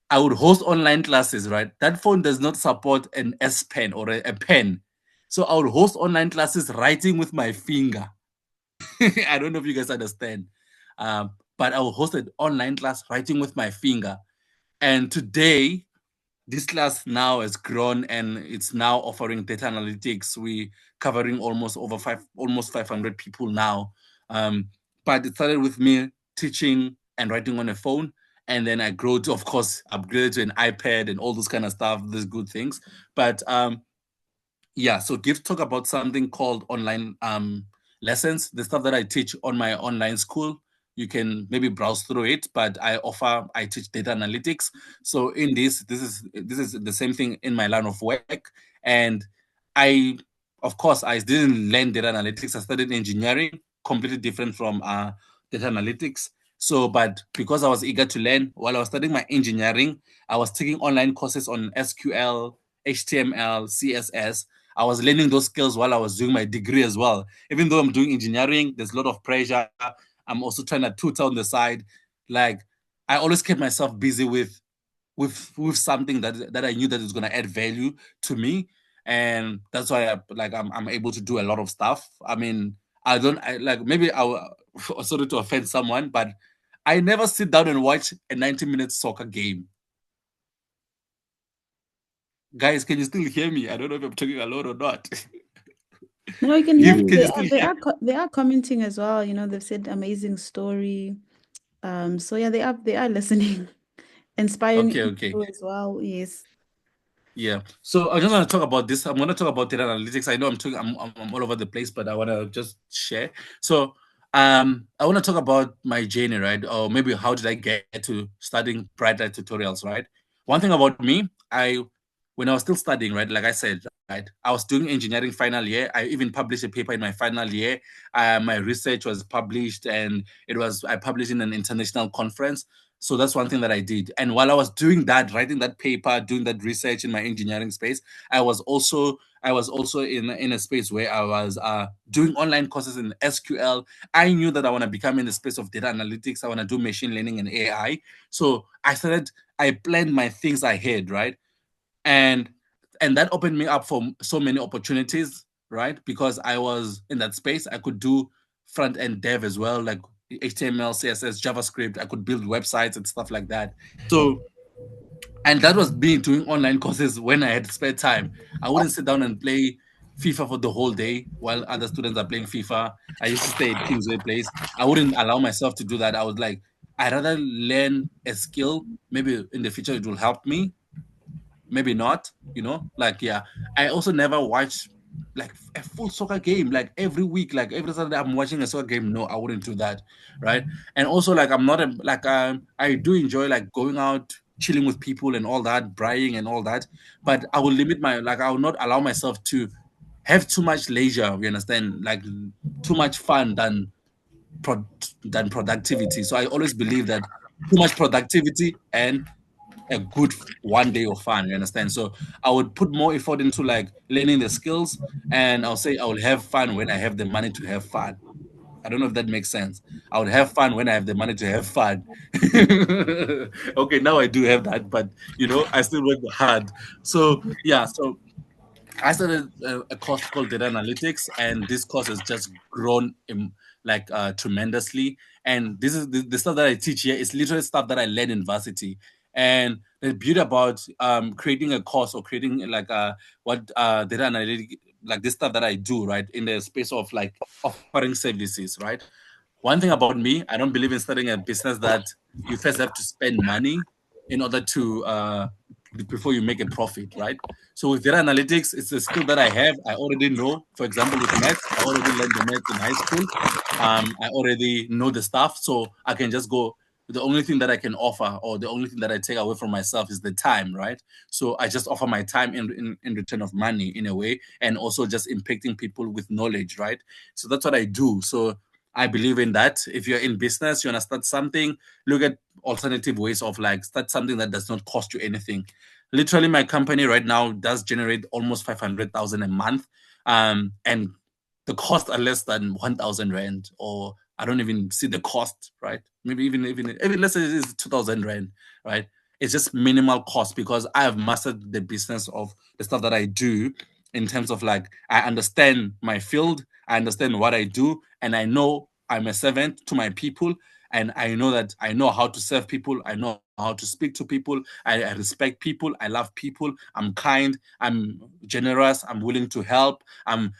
I would host online classes, right? That phone does not support an S Pen or a pen. So I would host online classes writing with my finger. I don't know if you guys understand. But I will host an online class writing with my finger. And today, this class now has grown and it's now offering data analytics. We covering almost 500 people now. But it started with me teaching and writing on a phone, and then I grew to, of course, upgrade to an iPad and all those kind of stuff, these good things. But yeah, so give talk about something called online lessons, the stuff that I teach on my online school. You can maybe browse through it, but I teach data analytics. So in this is the same thing in my line of work. And I, of course, I didn't learn data analytics. I studied engineering, completely different from data analytics. So, but because I was eager to learn while I was studying my engineering, I was taking online courses on SQL, HTML, CSS. I was learning those skills while I was doing my degree as well. Even though I'm doing engineering, there's a lot of pressure. I'm also trying to tutor on the side. Like, I always kept myself busy with something that I knew that is going to add value to me, and that's why I'm able to do a lot of stuff. I mean, maybe sorry to offend someone, but I never sit down and watch a 90-minute soccer game. Guys, can you still hear me? I don't know if I'm talking alone or not. No, you can hear me. Can you still hear? They are commenting as well. You know, they've said amazing story. So yeah, they are listening, inspiring Okay. you as well. Yes. Yeah. So I just want to talk about this. I'm going to talk about data analytics. I know I'm all over the place, but I want to just share. So I want to talk about my journey, right? Or maybe how did I get to studying Bright Light Tutorials, right? One thing about me, when I was still studying, right, like I said, right, I was doing engineering final year. I even published a paper in my final year. My research was published, and I published in an international conference. So that's one thing that I did. And while I was doing that, writing that paper, doing that research in my engineering space, I was also in a space where I was doing online courses in SQL. I knew that I want to become in the space of data analytics. I want to do machine learning and AI. So I planned my things ahead, right? And that opened me up for so many opportunities, right? Because I was in that space. I could do front end dev as well, like HTML, CSS, JavaScript. I could build websites and stuff like that. So, and that was me doing online courses when I had spare time. I wouldn't sit down and play FIFA for the whole day while other students are playing FIFA. I used to stay at Kingsway Place. I wouldn't allow myself to do that. I was like, I'd rather learn a skill. Maybe in the future it will help me, maybe not, like, yeah. I also never watched like a full soccer game, like every week, like every Saturday I'm watching a soccer game. No, I wouldn't do that, right? And also, like, I'm not I do enjoy like going out, chilling with people and all that, braaiing and all that, but I will limit I will not allow myself to have too much leisure, you understand, like too much fun than productivity. So I always believe that too much productivity and a good one day of fun, you understand? So I would put more effort into like learning the skills, and I'll say I will have fun when I have the money to have fun. I don't know if that makes sense. I would have fun when I have the money to have fun. Okay, now I do have that, but I still work hard. So yeah, so I started a course called data analytics, and this course has just grown tremendously. And this is the stuff that I teach here is literally stuff that I learned in varsity. And the beauty about creating a course or creating like data analytics, like this stuff that I do, right, in the space of like offering services, right? One thing about me, I don't believe in starting a business that you first have to spend money in order to before you make a profit, right? So with data analytics, it's a skill that I have. I already know. For example, with maths, I already learned the maths in high school. I already know the stuff, so I can just go the only thing that I can offer, or the only thing that I take away from myself, is the time, right? So I just offer my time in return of money, in a way, and also just impacting people with knowledge, right? So that's what I do. So I believe in that. If you're in business, you want to start something, look at alternative ways of like start something that does not cost you anything. Literally, my company right now does generate almost 500,000 a month, and the costs are less than 1,000 rand, or I don't even see the cost, right? Maybe even let's say it's 2,000 rand, right? It's just minimal cost because I have mastered the business of the stuff that I do, in terms of like I understand my field, I understand what I do, and I know I'm a servant to my people, and I know that I know how to serve people, I know how to speak to people, I respect people, I love people, I'm kind, I'm generous, I'm willing to help, I'm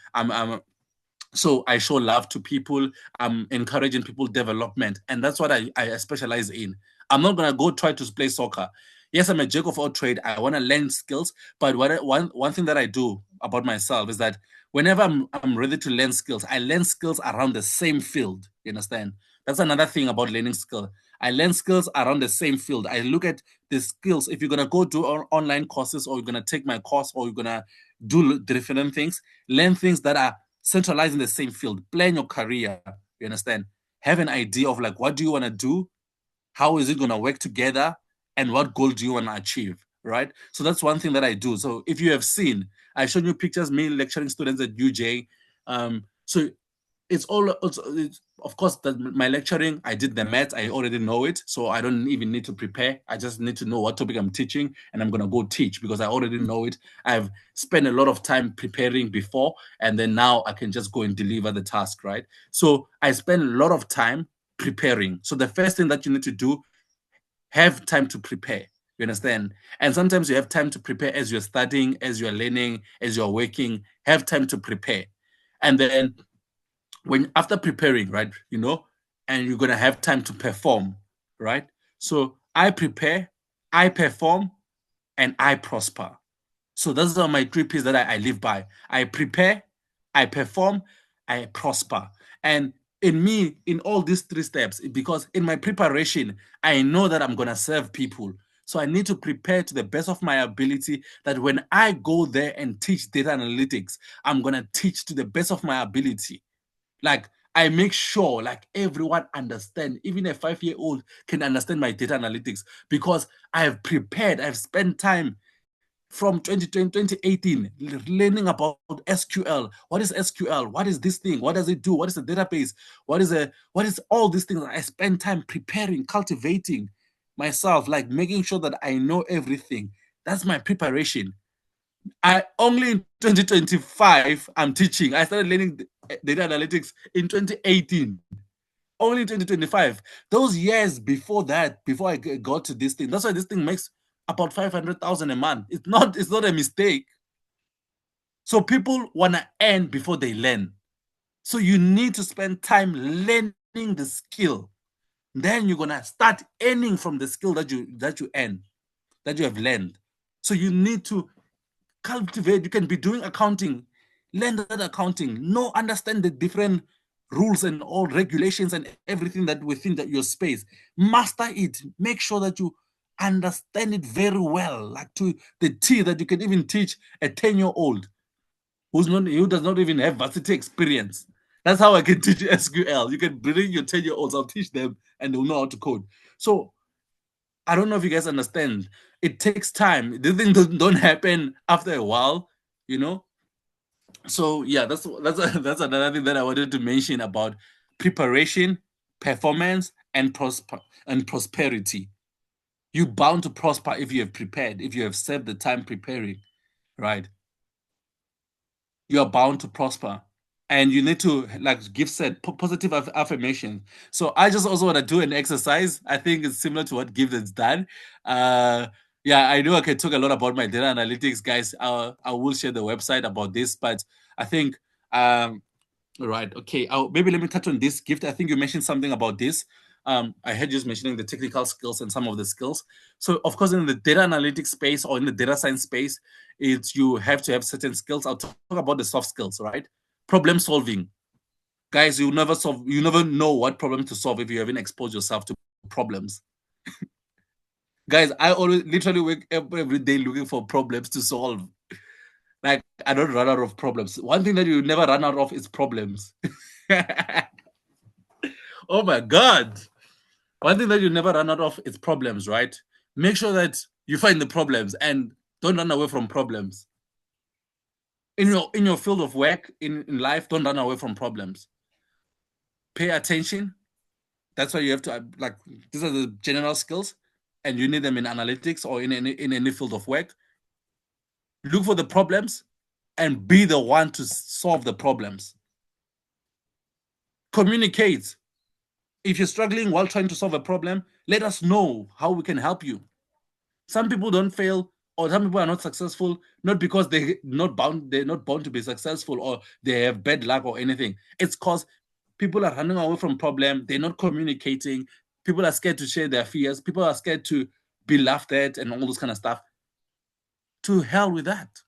so I show love to people. I'm encouraging people development, and that's what I specialize in. I'm not gonna go try to play soccer. Yes, I'm a jack of all trade. I want to learn skills, but one thing that I do about myself is that whenever I'm ready to learn skills, I learn skills around the same field. You understand? That's another thing about learning skill. I learn skills around the same field. I look at the skills. If you're gonna go do online courses, or you're gonna take my course, or you're gonna do different things, learn things that are centralized in the same field. Plan your career. You understand? Have an idea of like, what do you want to do? How is it going to work together? And what goal do you want to achieve? Right? So that's one thing that I do. So if you have seen, I've shown you pictures, me lecturing students at UJ. So it's all, it's, of course, that my lecturing, I did the math, I already know it, so I don't even need to prepare. I just need to know what topic I'm teaching, and I'm going to go teach because I already know it. I've spent a lot of time preparing before, and then now I can just go and deliver the task, right? So I spend a lot of time preparing. So the first thing that you need to do, have time to prepare. You understand? And sometimes you have time to prepare as you're studying, as you're learning, as you're working. Have time to prepare. And then when after preparing, right, and you're gonna have time to perform, right? So I prepare, I perform, and I prosper. So those are my 3 P's that I live by. I prepare, I perform, I prosper. And in all these 3 steps, because in my preparation, I know that I'm gonna serve people. So I need to prepare to the best of my ability, that when I go there and teach data analytics, I'm gonna teach to the best of my ability. Like, I make sure like everyone understand, even a 5-year-old can understand my data analytics, because I have prepared, I've spent time from 2020, 2018, learning about SQL. What is SQL? What is this thing? What does it do? What is the database? What is all these things? I spend time preparing, cultivating myself, like making sure that I know everything. That's my preparation. I only in 2025 I'm teaching. I started learning data analytics in 2018. Only in 2025. Those years before that, before I got to this thing, that's why this thing makes about 500,000 a month. It's not a mistake. So people wanna earn before they learn. So you need to spend time learning the skill. Then you're gonna start earning from the skill that you earn, that you have learned. So you need to cultivate. You can be doing accounting, learn that accounting, understand the different rules and all regulations and everything that within your space. Master it. Make sure that you understand it very well, like to the T, that you can even teach a 10-year-old who does not even have varsity experience. That's how I can teach SQL. You can bring your 10-year-olds, I'll teach them, and they'll know how to code. So I don't know if you guys understand. It takes time. These things don't happen after a while, So yeah, that's another thing that I wanted to mention about preparation, performance, and prosperity. You're bound to prosper if you have prepared, if you have saved the time preparing, right? You're bound to prosper. And you need to, like Gift said, positive affirmation. So I just also want to do an exercise. I think it's similar to what Gift has done. Yeah, I know I can talk a lot about my data analytics, guys. I will share the website about this, but I think, right, okay. Maybe let me touch on this, Gift. I think you mentioned something about this. I heard you mentioning the technical skills and some of the skills. So, of course, in the data analytics space or in the data science space, you have to have certain skills. I'll talk about the soft skills, right? Problem solving. Guys, you never know what problem to solve if you haven't exposed yourself to problems. Guys, I always literally wake up every day looking for problems to solve. Like, I don't run out of problems. One thing that you never run out of is problems. Oh my God. One thing that you never run out of is problems, right? Make sure that you find the problems and don't run away from problems. In your field of work, in life, don't run away from problems. Pay attention. That's why you have to, like, these are the general skills, and you need them in analytics or in any field of work. Look for the problems and be the one to solve the problems. Communicate. If you're struggling while trying to solve a problem, let us know how we can help you. Some people don't fail, or some people are not successful, not because they're not bound to be successful, or they have bad luck or anything. It's because people are running away from problem. They're not communicating. People are scared to share their fears. People are scared to be laughed at and all those kind of stuff. To hell with that.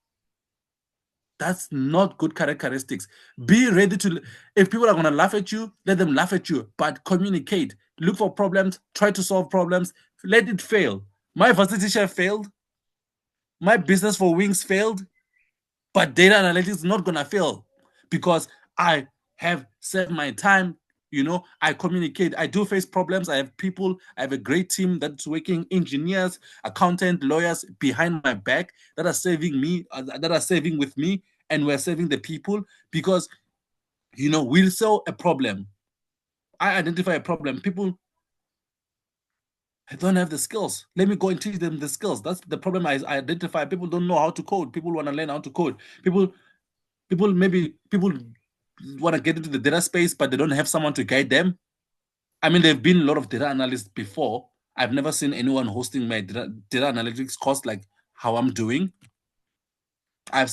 That's not good characteristics. Be ready to, if people are going to laugh at you, let them laugh at you, but communicate. Look for problems, try to solve problems, let it fail. My varsity chef failed. My business for wings failed, but data analytics is not going to fail because I have set my time. I communicate. I do face problems. I have people. I have a great team that's working, engineers, accountant, lawyers behind my back that are saving me, that are saving with me, and we're saving the people because, we'll solve a problem. I identify a problem. People don't have the skills. Let me go and teach them the skills. That's the problem I identify. People don't know how to code. People want to learn how to code. People want to get into the data space, but they don't have someone to guide them. I mean, there have been a lot of data analysts before. I've never seen anyone hosting my data analytics course like how I'm doing. I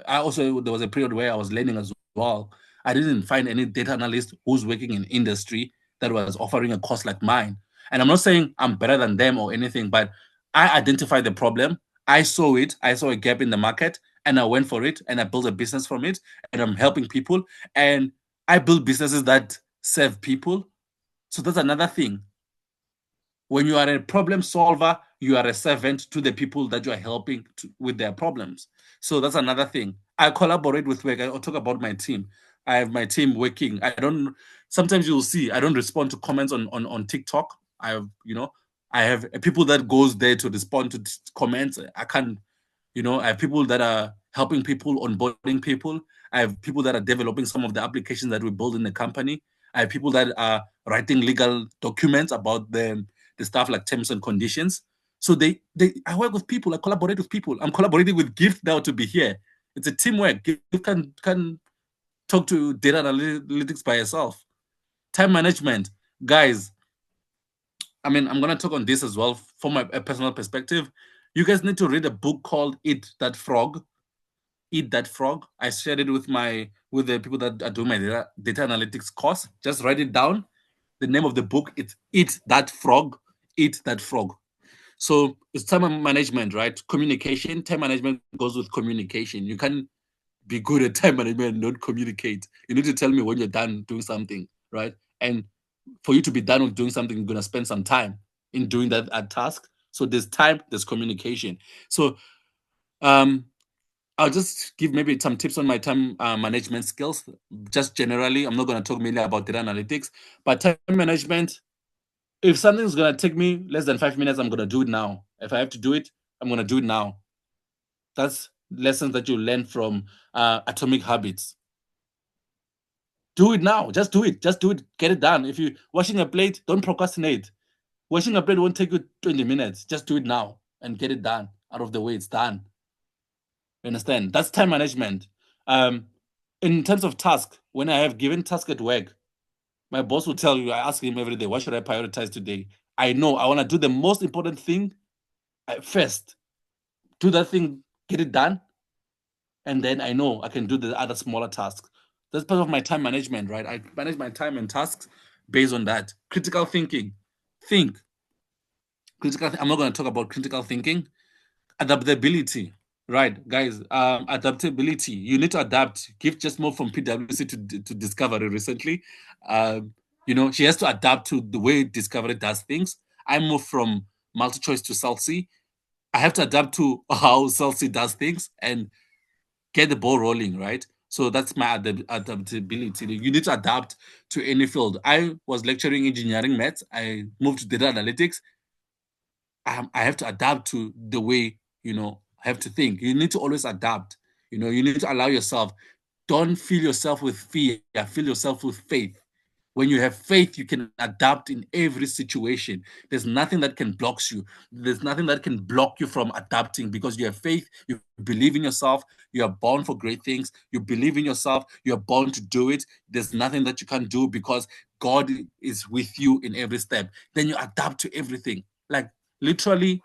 also, there was a period where I was learning as well. I didn't find any data analyst who's working in industry that was offering a course like mine. And I'm not saying I'm better than them or anything, but I identified the problem. I saw it. I saw a gap in the market and I went for it and I built a business from it and I'm helping people. And I build businesses that serve people. So that's another thing. When you are a problem solver, you are a servant to the people that you are helping with their problems. So that's another thing. I collaborate with work. I'll talk about my team. I have my team working. Sometimes you'll see, I don't respond to comments on TikTok. I have people that goes there to respond to comments. I can't, I have people that are helping people, onboarding people. I have people that are developing some of the applications that we build in the company. I have people that are writing legal documents about the stuff like terms and conditions. So I work with people. I collaborate with people. I'm collaborating with Gift now to be here. It's a teamwork. Gift can talk to data analytics by yourself. Time management, guys. I mean, I'm gonna talk on this as well from a personal perspective. You guys need to read a book called Eat That Frog. Eat That Frog. I shared it with the people that are doing my data analytics course. Just write it down. The name of the book, it's Eat That Frog. Eat That Frog. So it's time management, right? Communication. Time management goes with communication. You can't be good at time management and not communicate. You need to tell me when you're done doing something, right? And for you to be done with doing something, you're going to spend some time in doing that task. So there's time, there's communication. So I'll just give maybe some tips on my time management skills. Just generally, I'm not going to talk mainly about data analytics, but time management. If something's going to take me less than 5 minutes, I'm going to do it now. If I have to do it, I'm going to do it now. That's lessons that you learn from Atomic Habits. Do it now. Just do it. Just do it. Get it done. If you're washing a plate, don't procrastinate. Washing a plate won't take you 20 minutes. Just do it now and get it done. Out of the way, it's done. You understand? That's time management. In terms of task, when I have given task at work, my boss will tell you, I ask him every day, what should I prioritize today? I know I want to do the most important thing first. Do that thing, get it done. And then I know I can do the other smaller tasks. That's part of my time management, right? I manage my time and tasks based on that. Critical thinking. Think. I'm not going to talk about critical thinking. Adaptability. Right, guys. Adaptability. You need to adapt. Gift just moved from PwC to Discovery recently. She has to adapt to the way Discovery does things. I moved from multi-choice to Celsi. I have to adapt to how Celsi does things and get the ball rolling, right? So that's my adaptability. You need to adapt to any field. I was lecturing engineering maths. I moved to data analytics. I have to adapt to the way, I have to think. You need to always adapt. You need to allow yourself. Don't fill yourself with fear. Fill yourself with faith. When you have faith, you can adapt in every situation. There's nothing that can block you. There's nothing that can block you from adapting because you have faith, you believe in yourself, you are born for great things, you believe in yourself, you are born to do it. There's nothing that you can't do because God is with you in every step. Then you adapt to everything. Like literally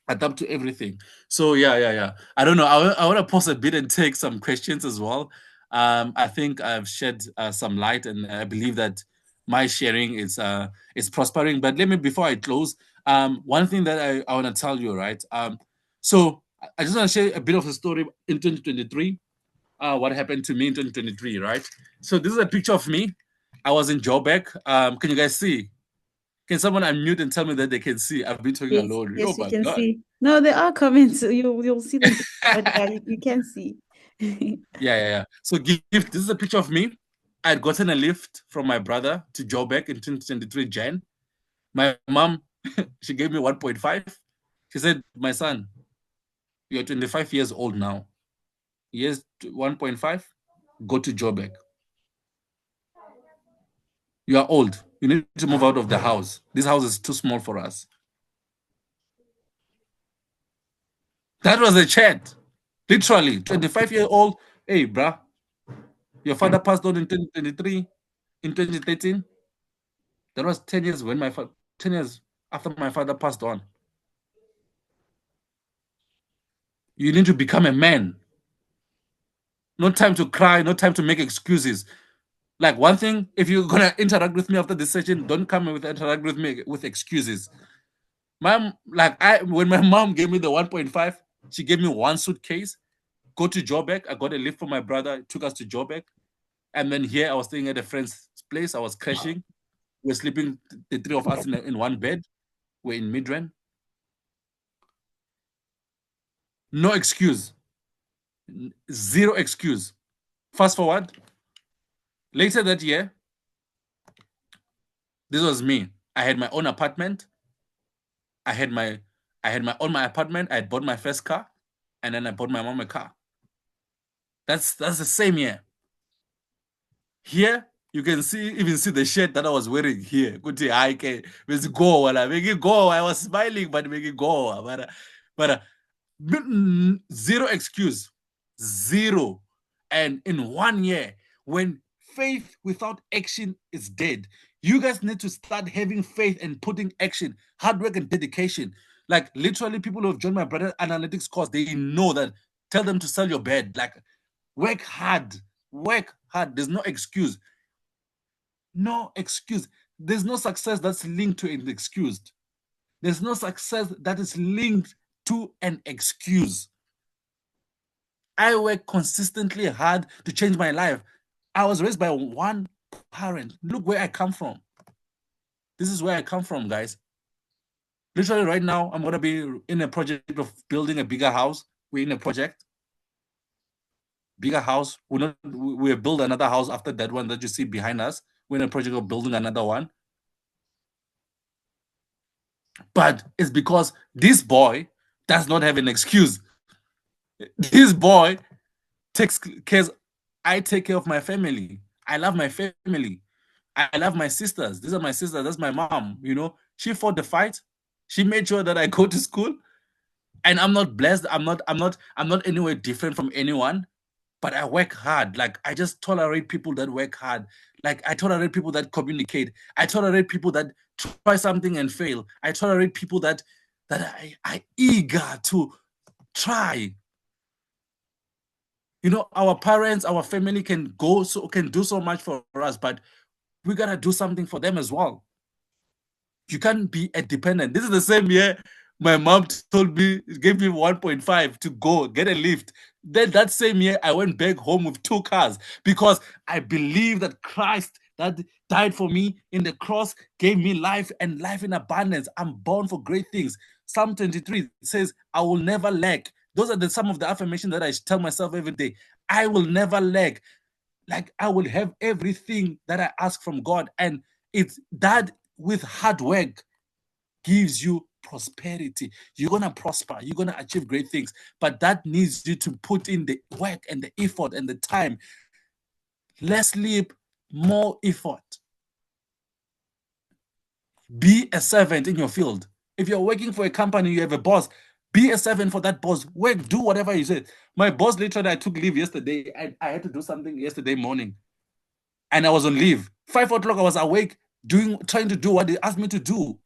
adapt to everything. So yeah. I don't know. I want to pause a bit and take some questions as well. I think I've shed some light, and I believe that my sharing is prospering. But let me, before I close, one thing that I want to tell you, right? So I just want to share a bit of a story in 2023. What happened to me in 2023, right? So this is a picture of me. I was in Joburg. Can you guys see? Can someone unmute and tell me that they can see? I've been talking alone. Yes, Oh you my can God. see. No, there are comments. You'll see them, but yeah, you can see. Yeah. So gift. This is a picture of me. I had gotten a lift from my brother to Joburg in 2023 Jan. My mom, she gave me 1.5. She said, "My son, you're 25 years old now. Here's 1.5. Go to Joburg. You are old. You need to move out of the house. This house is too small for us." That was a chat. Literally, 25-year-old. Hey, bruh, your father passed on in 2023, in 2013. That was 10 years 10 years after my father passed on. You need to become a man. No time to cry, no time to make excuses. Like one thing, if you're gonna interact with me after this session, don't come with interact with me with excuses. When my mom gave me the 1.5, she gave me one suitcase. Go to Joburg. I got a lift from my brother, took us to Joburg. And then here I was staying at a friend's place. I was crashing. We're sleeping, the three of us in one bed. We're in Midrand. No excuse. Zero excuse. Fast forward. Later that year, this was me. I had my own apartment. I had my own apartment. I had bought my first car, and then I bought my mom a car. That's the same year. Here you can even see the shirt that I was wearing here. Good day, I can go. Make it go. I was smiling, but make it go. But zero excuse, zero. And in 1 year, when faith without action is dead, you guys need to start having faith and putting action, hard work and dedication. Like literally, people who have joined my brother analytics course, they know that. Tell them to sell your bed. Like work hard. There's no excuse. No excuse. There's no success that's linked to an excuse. There's no success that is linked to an excuse. I work consistently hard to change my life. I was raised by one parent. Look where I come from. This is where I come from, guys. Literally right now, I'm going to be in a project of building a bigger house. We're in a project. Bigger house. We'll build another house after that one that you see behind us. We're in a project of building another one. But it's because this boy does not have an excuse. This boy takes care. I take care of my family. I love my family. I love my sisters. These are my sisters. That's my mom. She fought the fight. She made sure that I go to school. And I'm not blessed. I'm not anywhere different from anyone. But I work hard. Like I just tolerate people that work hard. Like I tolerate people that communicate. I tolerate people that try something and fail. I tolerate people that I eager to try. Our parents, our family can do so much for us, but we gotta do something for them as well. You can't be a dependent. This is the same year my mom told me, gave me 1.5 to go get a lift. Then that same year, I went back home with 2 cars because I believe that Christ that died for me in the cross, gave me life and life in abundance. I'm born for great things. Psalm 23 says, I will never lack. Those are some of the affirmations that I tell myself every day. I will never lack. Like, I will have everything that I ask from God. And it's that with hard work gives you prosperity. You're going to prosper. You're going to achieve great things. But that needs you to put in the work and the effort and the time. Less sleep, more effort. Be a servant in your field. If you're working for a company, you have a boss, be a servant for that boss. Work, do whatever you said. My boss literally, I took leave yesterday. I had to do something yesterday morning. And I was on leave. 5 o'clock, I was awake, trying to do what they asked me to do.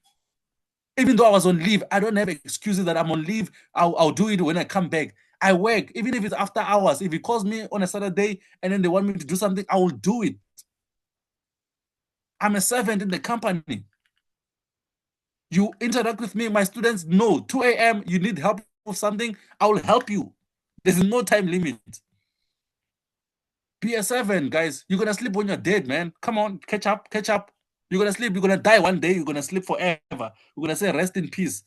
Even though I was on leave, I don't have excuses that I'm on leave. I'll do it when I come back. I work, even if it's after hours. If he calls me on a Saturday and then they want me to do something, I will do it. I'm a servant in the company. You interact with me, my students know 2 a.m. you need help with something, I will help you. There's no time limit. Be a servant, guys. You're gonna sleep when you're dead, man. Come on, catch up. You're gonna sleep, you're gonna die one day, you're gonna sleep forever. You're gonna say rest in peace.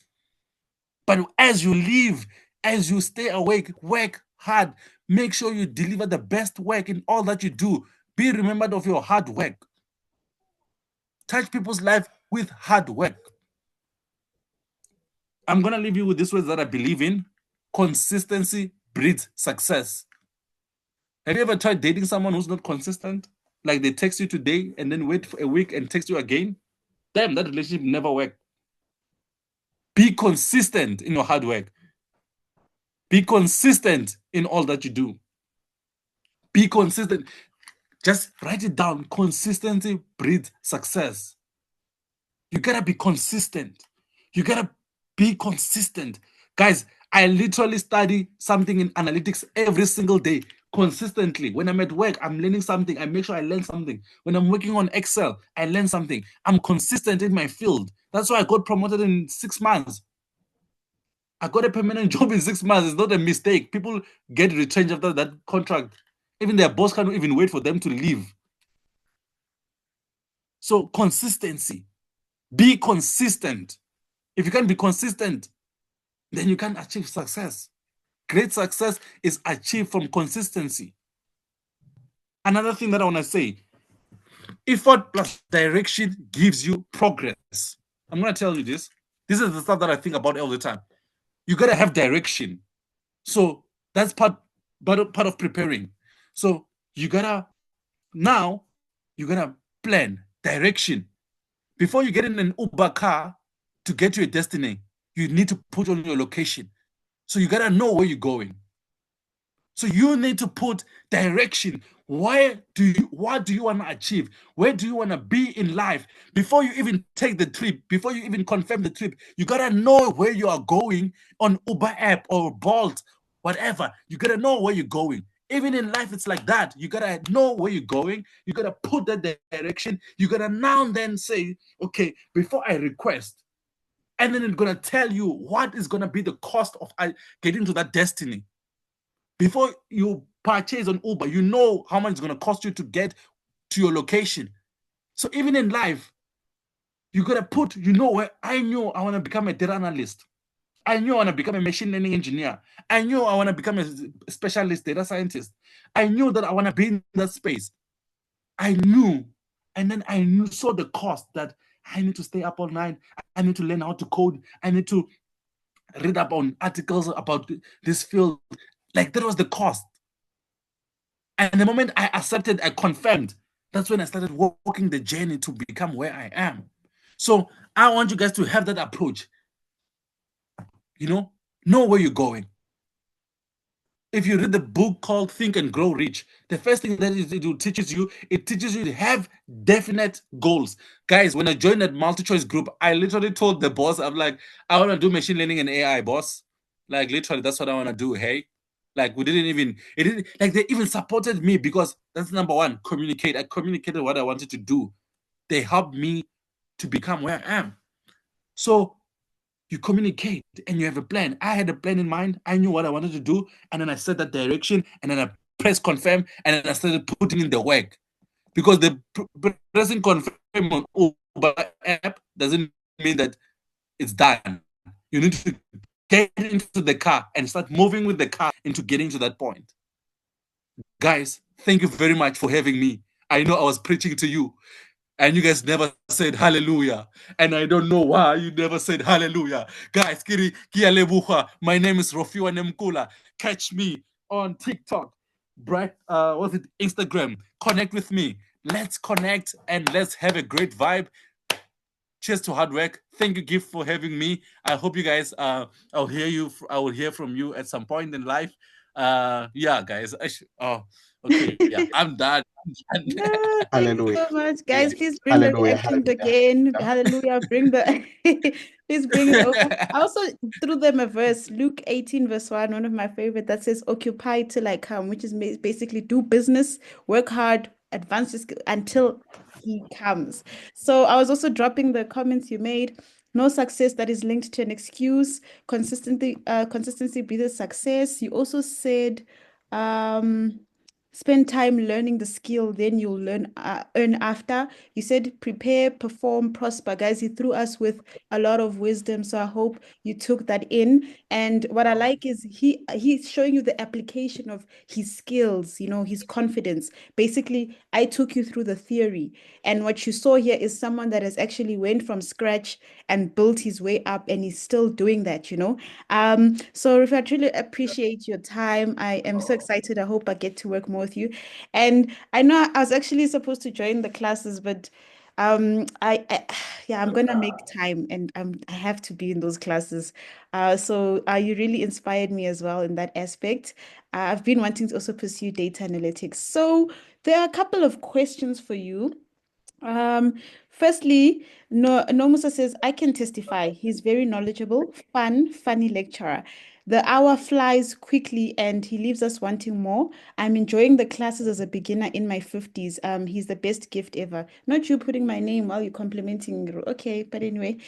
But as you live, as you stay awake, work hard, make sure you deliver the best work in all that you do. Be remembered of your hard work. Touch people's life with hard work. I'm going to leave you with this words that I believe in. Consistency breeds success. Have you ever tried dating someone who's not consistent? Like they text you today and then wait for a week and text you again? Damn, that relationship never worked. Be consistent in your hard work. Be consistent in all that you do. Be consistent. Just write it down. Consistency breeds success. You gotta be consistent. You gotta be consistent. Guys, I literally study something in analytics every single day, consistently. When I'm at work, I'm learning something. I make sure I learn something. When I'm working on Excel, I learn something. I'm consistent in my field. That's why I got promoted in 6 months. I got a permanent job in 6 months. It's not a mistake. People get retrenched after that contract. Even their boss can't even wait for them to leave. So consistency. Be consistent. If you can't be consistent, then you can't achieve success. Great success is achieved from consistency. Another thing that I want to say, effort plus direction gives you progress. I'm going to tell you this. This is the stuff that I think about all the time. You got to have direction. So that's part of preparing. So you got to plan direction. Before you get in an Uber car to get to your destiny, you need to put on your location. So you got to know where you're going. So you need to put direction. What do you want to achieve? Where do you want to be in life? Before you even take the trip, before you even confirm the trip, you got to know where you are going on Uber app or Bolt, whatever. You got to know where you're going. Even in life, it's like that. You got to know where you're going. You got to put that direction. You got to now and then say, okay, before I request, and then it's going to tell you what is going to be the cost of getting to that destiny. Before you purchase on Uber, you know how much it's going to cost you to get to your location. So even in life, you got to put, where I knew I want to become a data analyst. I knew I want to become a machine learning engineer. I knew I want to become a specialist data scientist. I knew that I want to be in that space. I knew, and then I saw the cost that I need to stay up all night. I need to learn how to code. I need to read up on articles about this field. Like, that was the cost. And the moment I accepted, I confirmed, that's when I started walking the journey to become where I am. So I want you guys to have that approach. Know where you're going. If you read the book called Think and Grow Rich, the first thing that it teaches you to have definite goals. Guys, when I joined that multi-choice group, I literally told the boss, I'm like, I want to do machine learning and AI, boss. Like, literally, that's what I want to do, hey? Like, they even supported me because that's number one, communicate. I communicated what I wanted to do. They helped me to become where I am. So you communicate and you have a plan. I had a plan in mind. I knew what I wanted to do. And then I set that direction and then I press confirm and then I started putting in the work. because the pressing confirm on Uber app doesn't mean that it's done. You need to get into the car and start moving with the car into getting to that point. Guys, thank you very much for having me. I know I was preaching to you, and you guys never said hallelujah. And I don't know why you never said hallelujah. Guys, my name is Rofhiwa Nemukula. Catch me on TikTok, what's it, Instagram. Connect with me. Let's connect and let's have a great vibe. Cheers to hard work. Thank you, Gift, for having me. I hope you guys, I will hear from you at some point in life. Yeah, guys. Okay, yeah, I'm done. No, thank you so much, Yeah. guys. Please bring the Hallelujah. reactions again. Hallelujah. Bring the please bring it over. I also threw them a verse, Luke 18, verse 1, one of my favorite, that says, occupy till I come, which is basically do business, work hard, advance your skill until he comes. So I was also dropping the comments you made. No success that is linked to an excuse. Consistency breeds success. You also said, spend time learning the skill, then you'll earn after. You said prepare, perform, prosper. Guys, he threw us with a lot of wisdom, so I hope you took that in. And what I like is he's showing you the application of his skills, his confidence. Basically, I took you through the theory, and what you saw here is someone that has actually went from scratch and built his way up, and he's still doing that. So if I truly appreciate your time, I am so excited. I hope I get to work more with you. And I know I was actually supposed to join the classes, but I yeah, I'm gonna make time, and I have to be in those classes. So you really inspired me as well in that aspect. I've been wanting to also pursue data analytics. So there are a couple of questions for you. Firstly, no, Nomusa says, I can testify. He's very knowledgeable, funny lecturer. The hour flies quickly and he leaves us wanting more. I'm enjoying the classes as a beginner in my 50s. He's the best gift ever. Not you putting my name while you're complimenting. Okay, but anyway.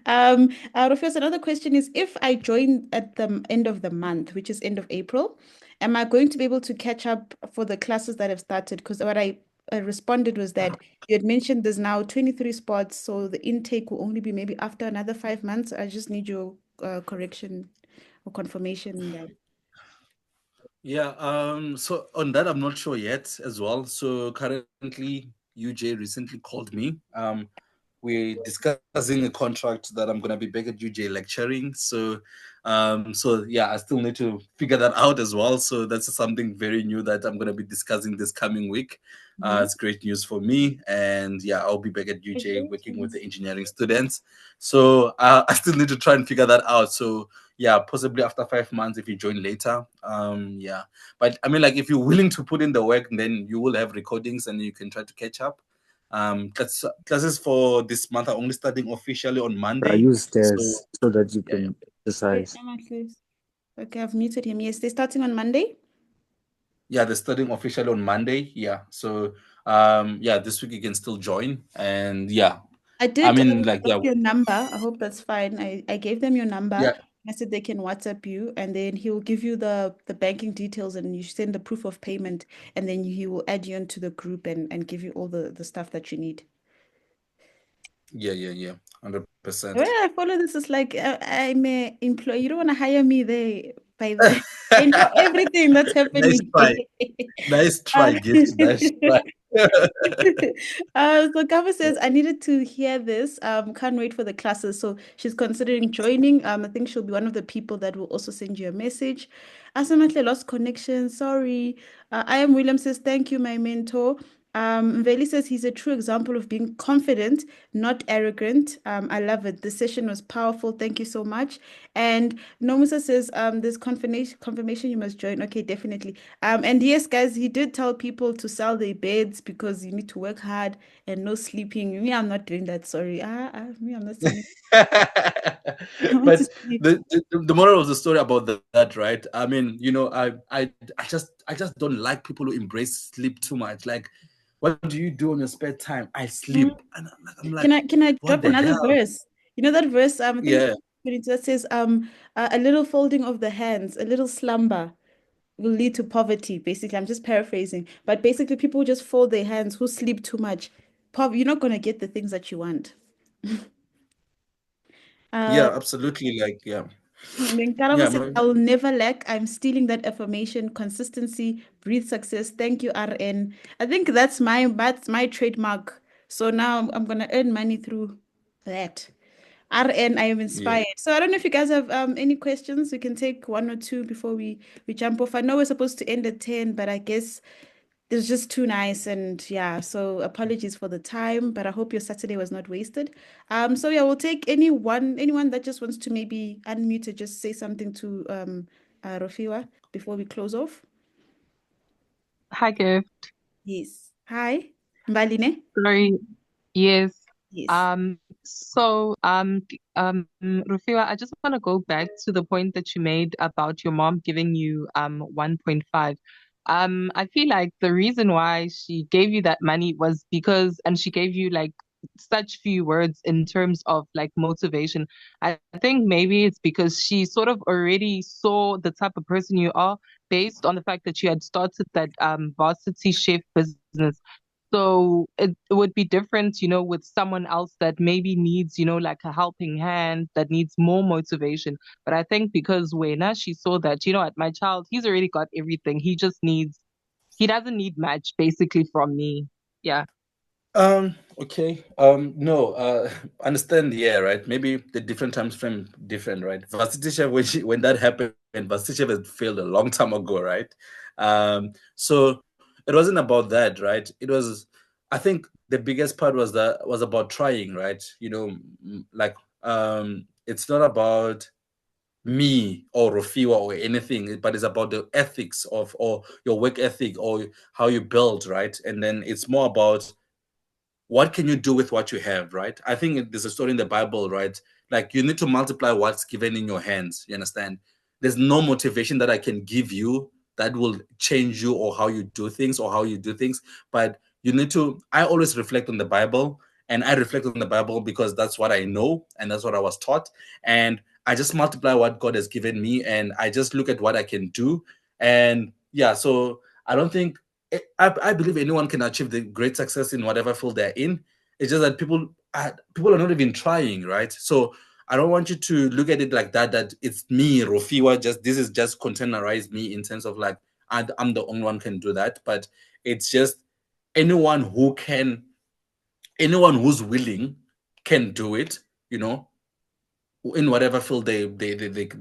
Rofhiwa, another question is, if I join at the end of the month, which is end of April, am I going to be able to catch up for the classes that have started? Because what I responded was that you had mentioned there's now 23 spots, so the intake will only be maybe after another 5 months. I just need your correction or confirmation in that. Yeah, so on that, I'm not sure yet as well. So currently, UJ recently called me. We're discussing a contract that I'm gonna be back at UJ lecturing. So yeah, I still need to figure that out as well. So that's something very new that I'm gonna be discussing this coming week. It's great news for me, and yeah, I'll be back at UJ working with the engineering students. So I still need to try and figure that out. So yeah, possibly after 5 months if you join later. Yeah, but I mean, like, if you're willing to put in the work, then you will have recordings and you can try to catch up. Classes for this month are only starting officially on I Monday. use So stairs so that you yeah, can exercise. Okay, I've muted him. Yes, they're starting on Monday. yeah, they're starting officially on Monday. Yeah, so yeah, this week you can still join, and yeah, I did I mean, like, yeah, drop your number. I hope that's fine. I gave them your number. yeah, I said they can WhatsApp you, and then he will give you the banking details, and you send the proof of payment, and then he will add you into the group and give you all the stuff that you need. yeah, The 100%. way I follow this is like I'm a employee. You don't want to hire me there by the. I know everything that's Nice happening. try, nice try, gift, nice try. So Gava says, I needed to hear this. Can't wait for the classes. So she's considering joining. I think she'll be one of the people that will also send you a message. Asamatli lost connection. Sorry. I am William says, thank you, my mentor. Veli says he's a true example of being confident, not arrogant. I love it. The session was powerful. Thank you so much. And Nomusa says, there's confirmation you must join. Okay, definitely. And yes, guys, he did tell people to sell their beds because you need to work hard and no sleeping. Me, I'm not doing that. Sorry. Me, I'm not sleeping. I want But to sleep. the moral of the story about that, right? I mean, I just don't like people who embrace sleep too much. Like, what do you do on your spare time? I sleep, and I'm like, Can I what drop the another hell? verse? You know that verse, I think Yeah, that says a little folding of the hands, a little slumber. will lead to poverty. Basically, I'm just paraphrasing, but basically, people just fold their hands who sleep too much. You're not gonna get the things that you want. Yeah, absolutely. Like, yeah. Nkarabo Yeah, said, I will never lack. I'm stealing that affirmation. Consistency, breathe success. Thank you, RN. I think that's my trademark. So now I'm gonna earn money through that. RN, I am inspired. So I don't know if you guys have any questions. We can take one or two before we jump off. I know we're supposed to end at 10, but I guess it was just too nice, and yeah, so apologies for the time, but I hope your Saturday was not wasted. So yeah, we'll take anyone that just wants to maybe unmute to just say something to Rofhiwa before we close off. Hi, Gift. Yes. Hi. Mbaline? Sorry. Yes. Yes. Rofhiwa, I just want to go back to the point that you made about your mom giving you 1.5. I feel like the reason why she gave you that money was because, and she gave you like such few words in terms of like motivation. I think maybe it's because she sort of already saw the type of person you are based on the fact that you had started that varsity chef business. So it would be different, with someone else that maybe needs, like a helping hand, that needs more motivation. But I think because Wena, she saw that, at my child, he's already got everything. He doesn't need much basically from me. Yeah. Okay. No, understand, yeah, right. Maybe the different times frame different, right? Varsity Chef, when that happened, Varsity Chef had failed a long time ago, right? So it wasn't about that, right? It was, I think the biggest part was about trying, right? Like, it's not about me or Rofhiwa or anything, but it's about the ethics of, or your work ethic, or how you build, right? And then it's more about what can you do with what you have, right? I think there's a story in the Bible, right? Like, you need to multiply what's given in your hands. You understand? There's no motivation that I can give you that will change you or how you do things or how you do things. But you need to, I always reflect on the Bible, and I reflect on the Bible because that's what I know and that's what I was taught. And I just multiply what God has given me, and I just look at what I can do. And yeah, so I don't think, I believe anyone can achieve the great success in whatever field they're in. It's just that people are not even trying, right? So I don't want you to look at it like that. That it's me, Rofhiwa. This is just containerized me in terms of like I'm the only one can do that. But it's just anyone who's willing can do it. In whatever field they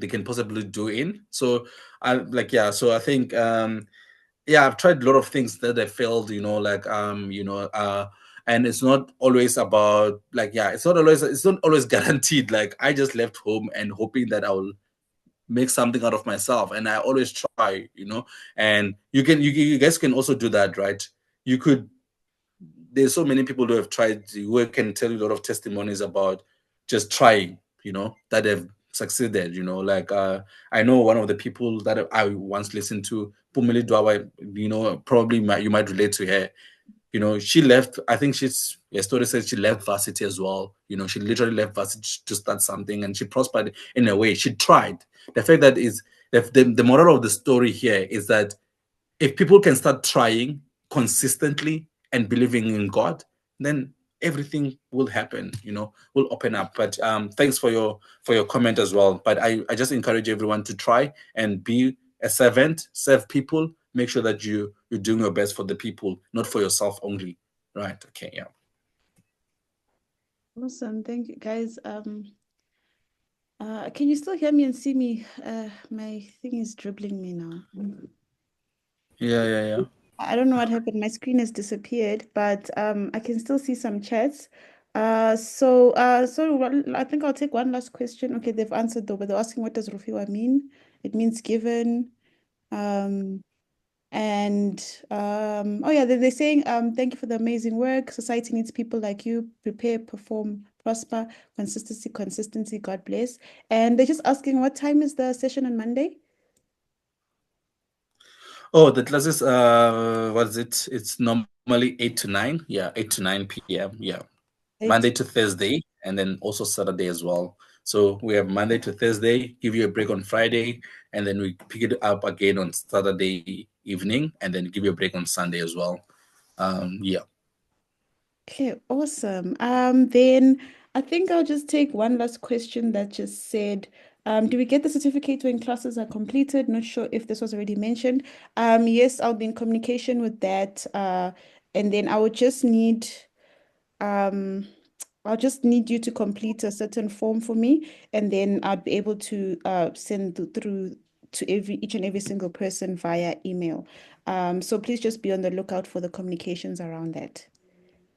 can possibly do in. So So I think yeah, I've tried a lot of things that I failed, and it's not always about like, yeah, it's not always guaranteed. Like, I just left home and hoping that I will make something out of myself, and I always try, and you guys can also do that, right? There's so many people who have tried, who can tell you a lot of testimonies about just trying, that have succeeded, like I know one of the people that I once listened to, Pumeli Dwawa, probably you might relate to her. She left, I think her story says she left varsity as well. She literally left varsity to start something, and she prospered in a way. She tried. The fact that is the moral of the story here is that if people can start trying consistently and believing in God, then everything will happen, will open up. But thanks for your comment as well. But I just encourage everyone to try and be a servant, serve people, make sure that you're doing your best for the people, not for yourself only. Right. Okay. Yeah. Awesome. Thank you, guys. Can you still hear me and see me? My thing is dribbling me now. Yeah. I don't know what happened. My screen has disappeared, but I can still see some chats. I think I'll take one last question. Okay, they've answered though, but they're asking, what does Rofhiwa mean? It means given. Um, oh yeah, they're saying thank you for the amazing work. Society needs people like you. Prepare, perform, prosper, consistency. God bless. And they're just asking, what time is the session on Monday? Oh, the classes, what is it? It's normally 8 to 9. Yeah, 8 to 9 p.m. Yeah. Monday to Thursday, and then also Saturday as well. So we have Monday to Thursday, give you a break on Friday, and then we pick it up again on Saturday evening, and then give you a break on Sunday as well. Yeah. Okay, awesome. Then I think I'll just take one last question that just said, do we get the certificate when classes are completed? Not sure if this was already mentioned. Yes, I'll be in communication with that. And then I would just need, I'll just need you to complete a certain form for me, and then I'll be able to send through to each and every single person via email. So please just be on the lookout for the communications around that.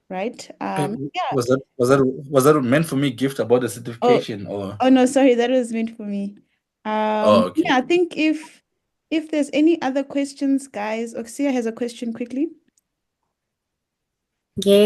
Right? Yeah. Was that meant for me gift about the Oh, certification or? oh no, sorry, that was meant for me. Oh, okay. Yeah, I think if there's any other questions, guys, Oxia has a question quickly. Yes.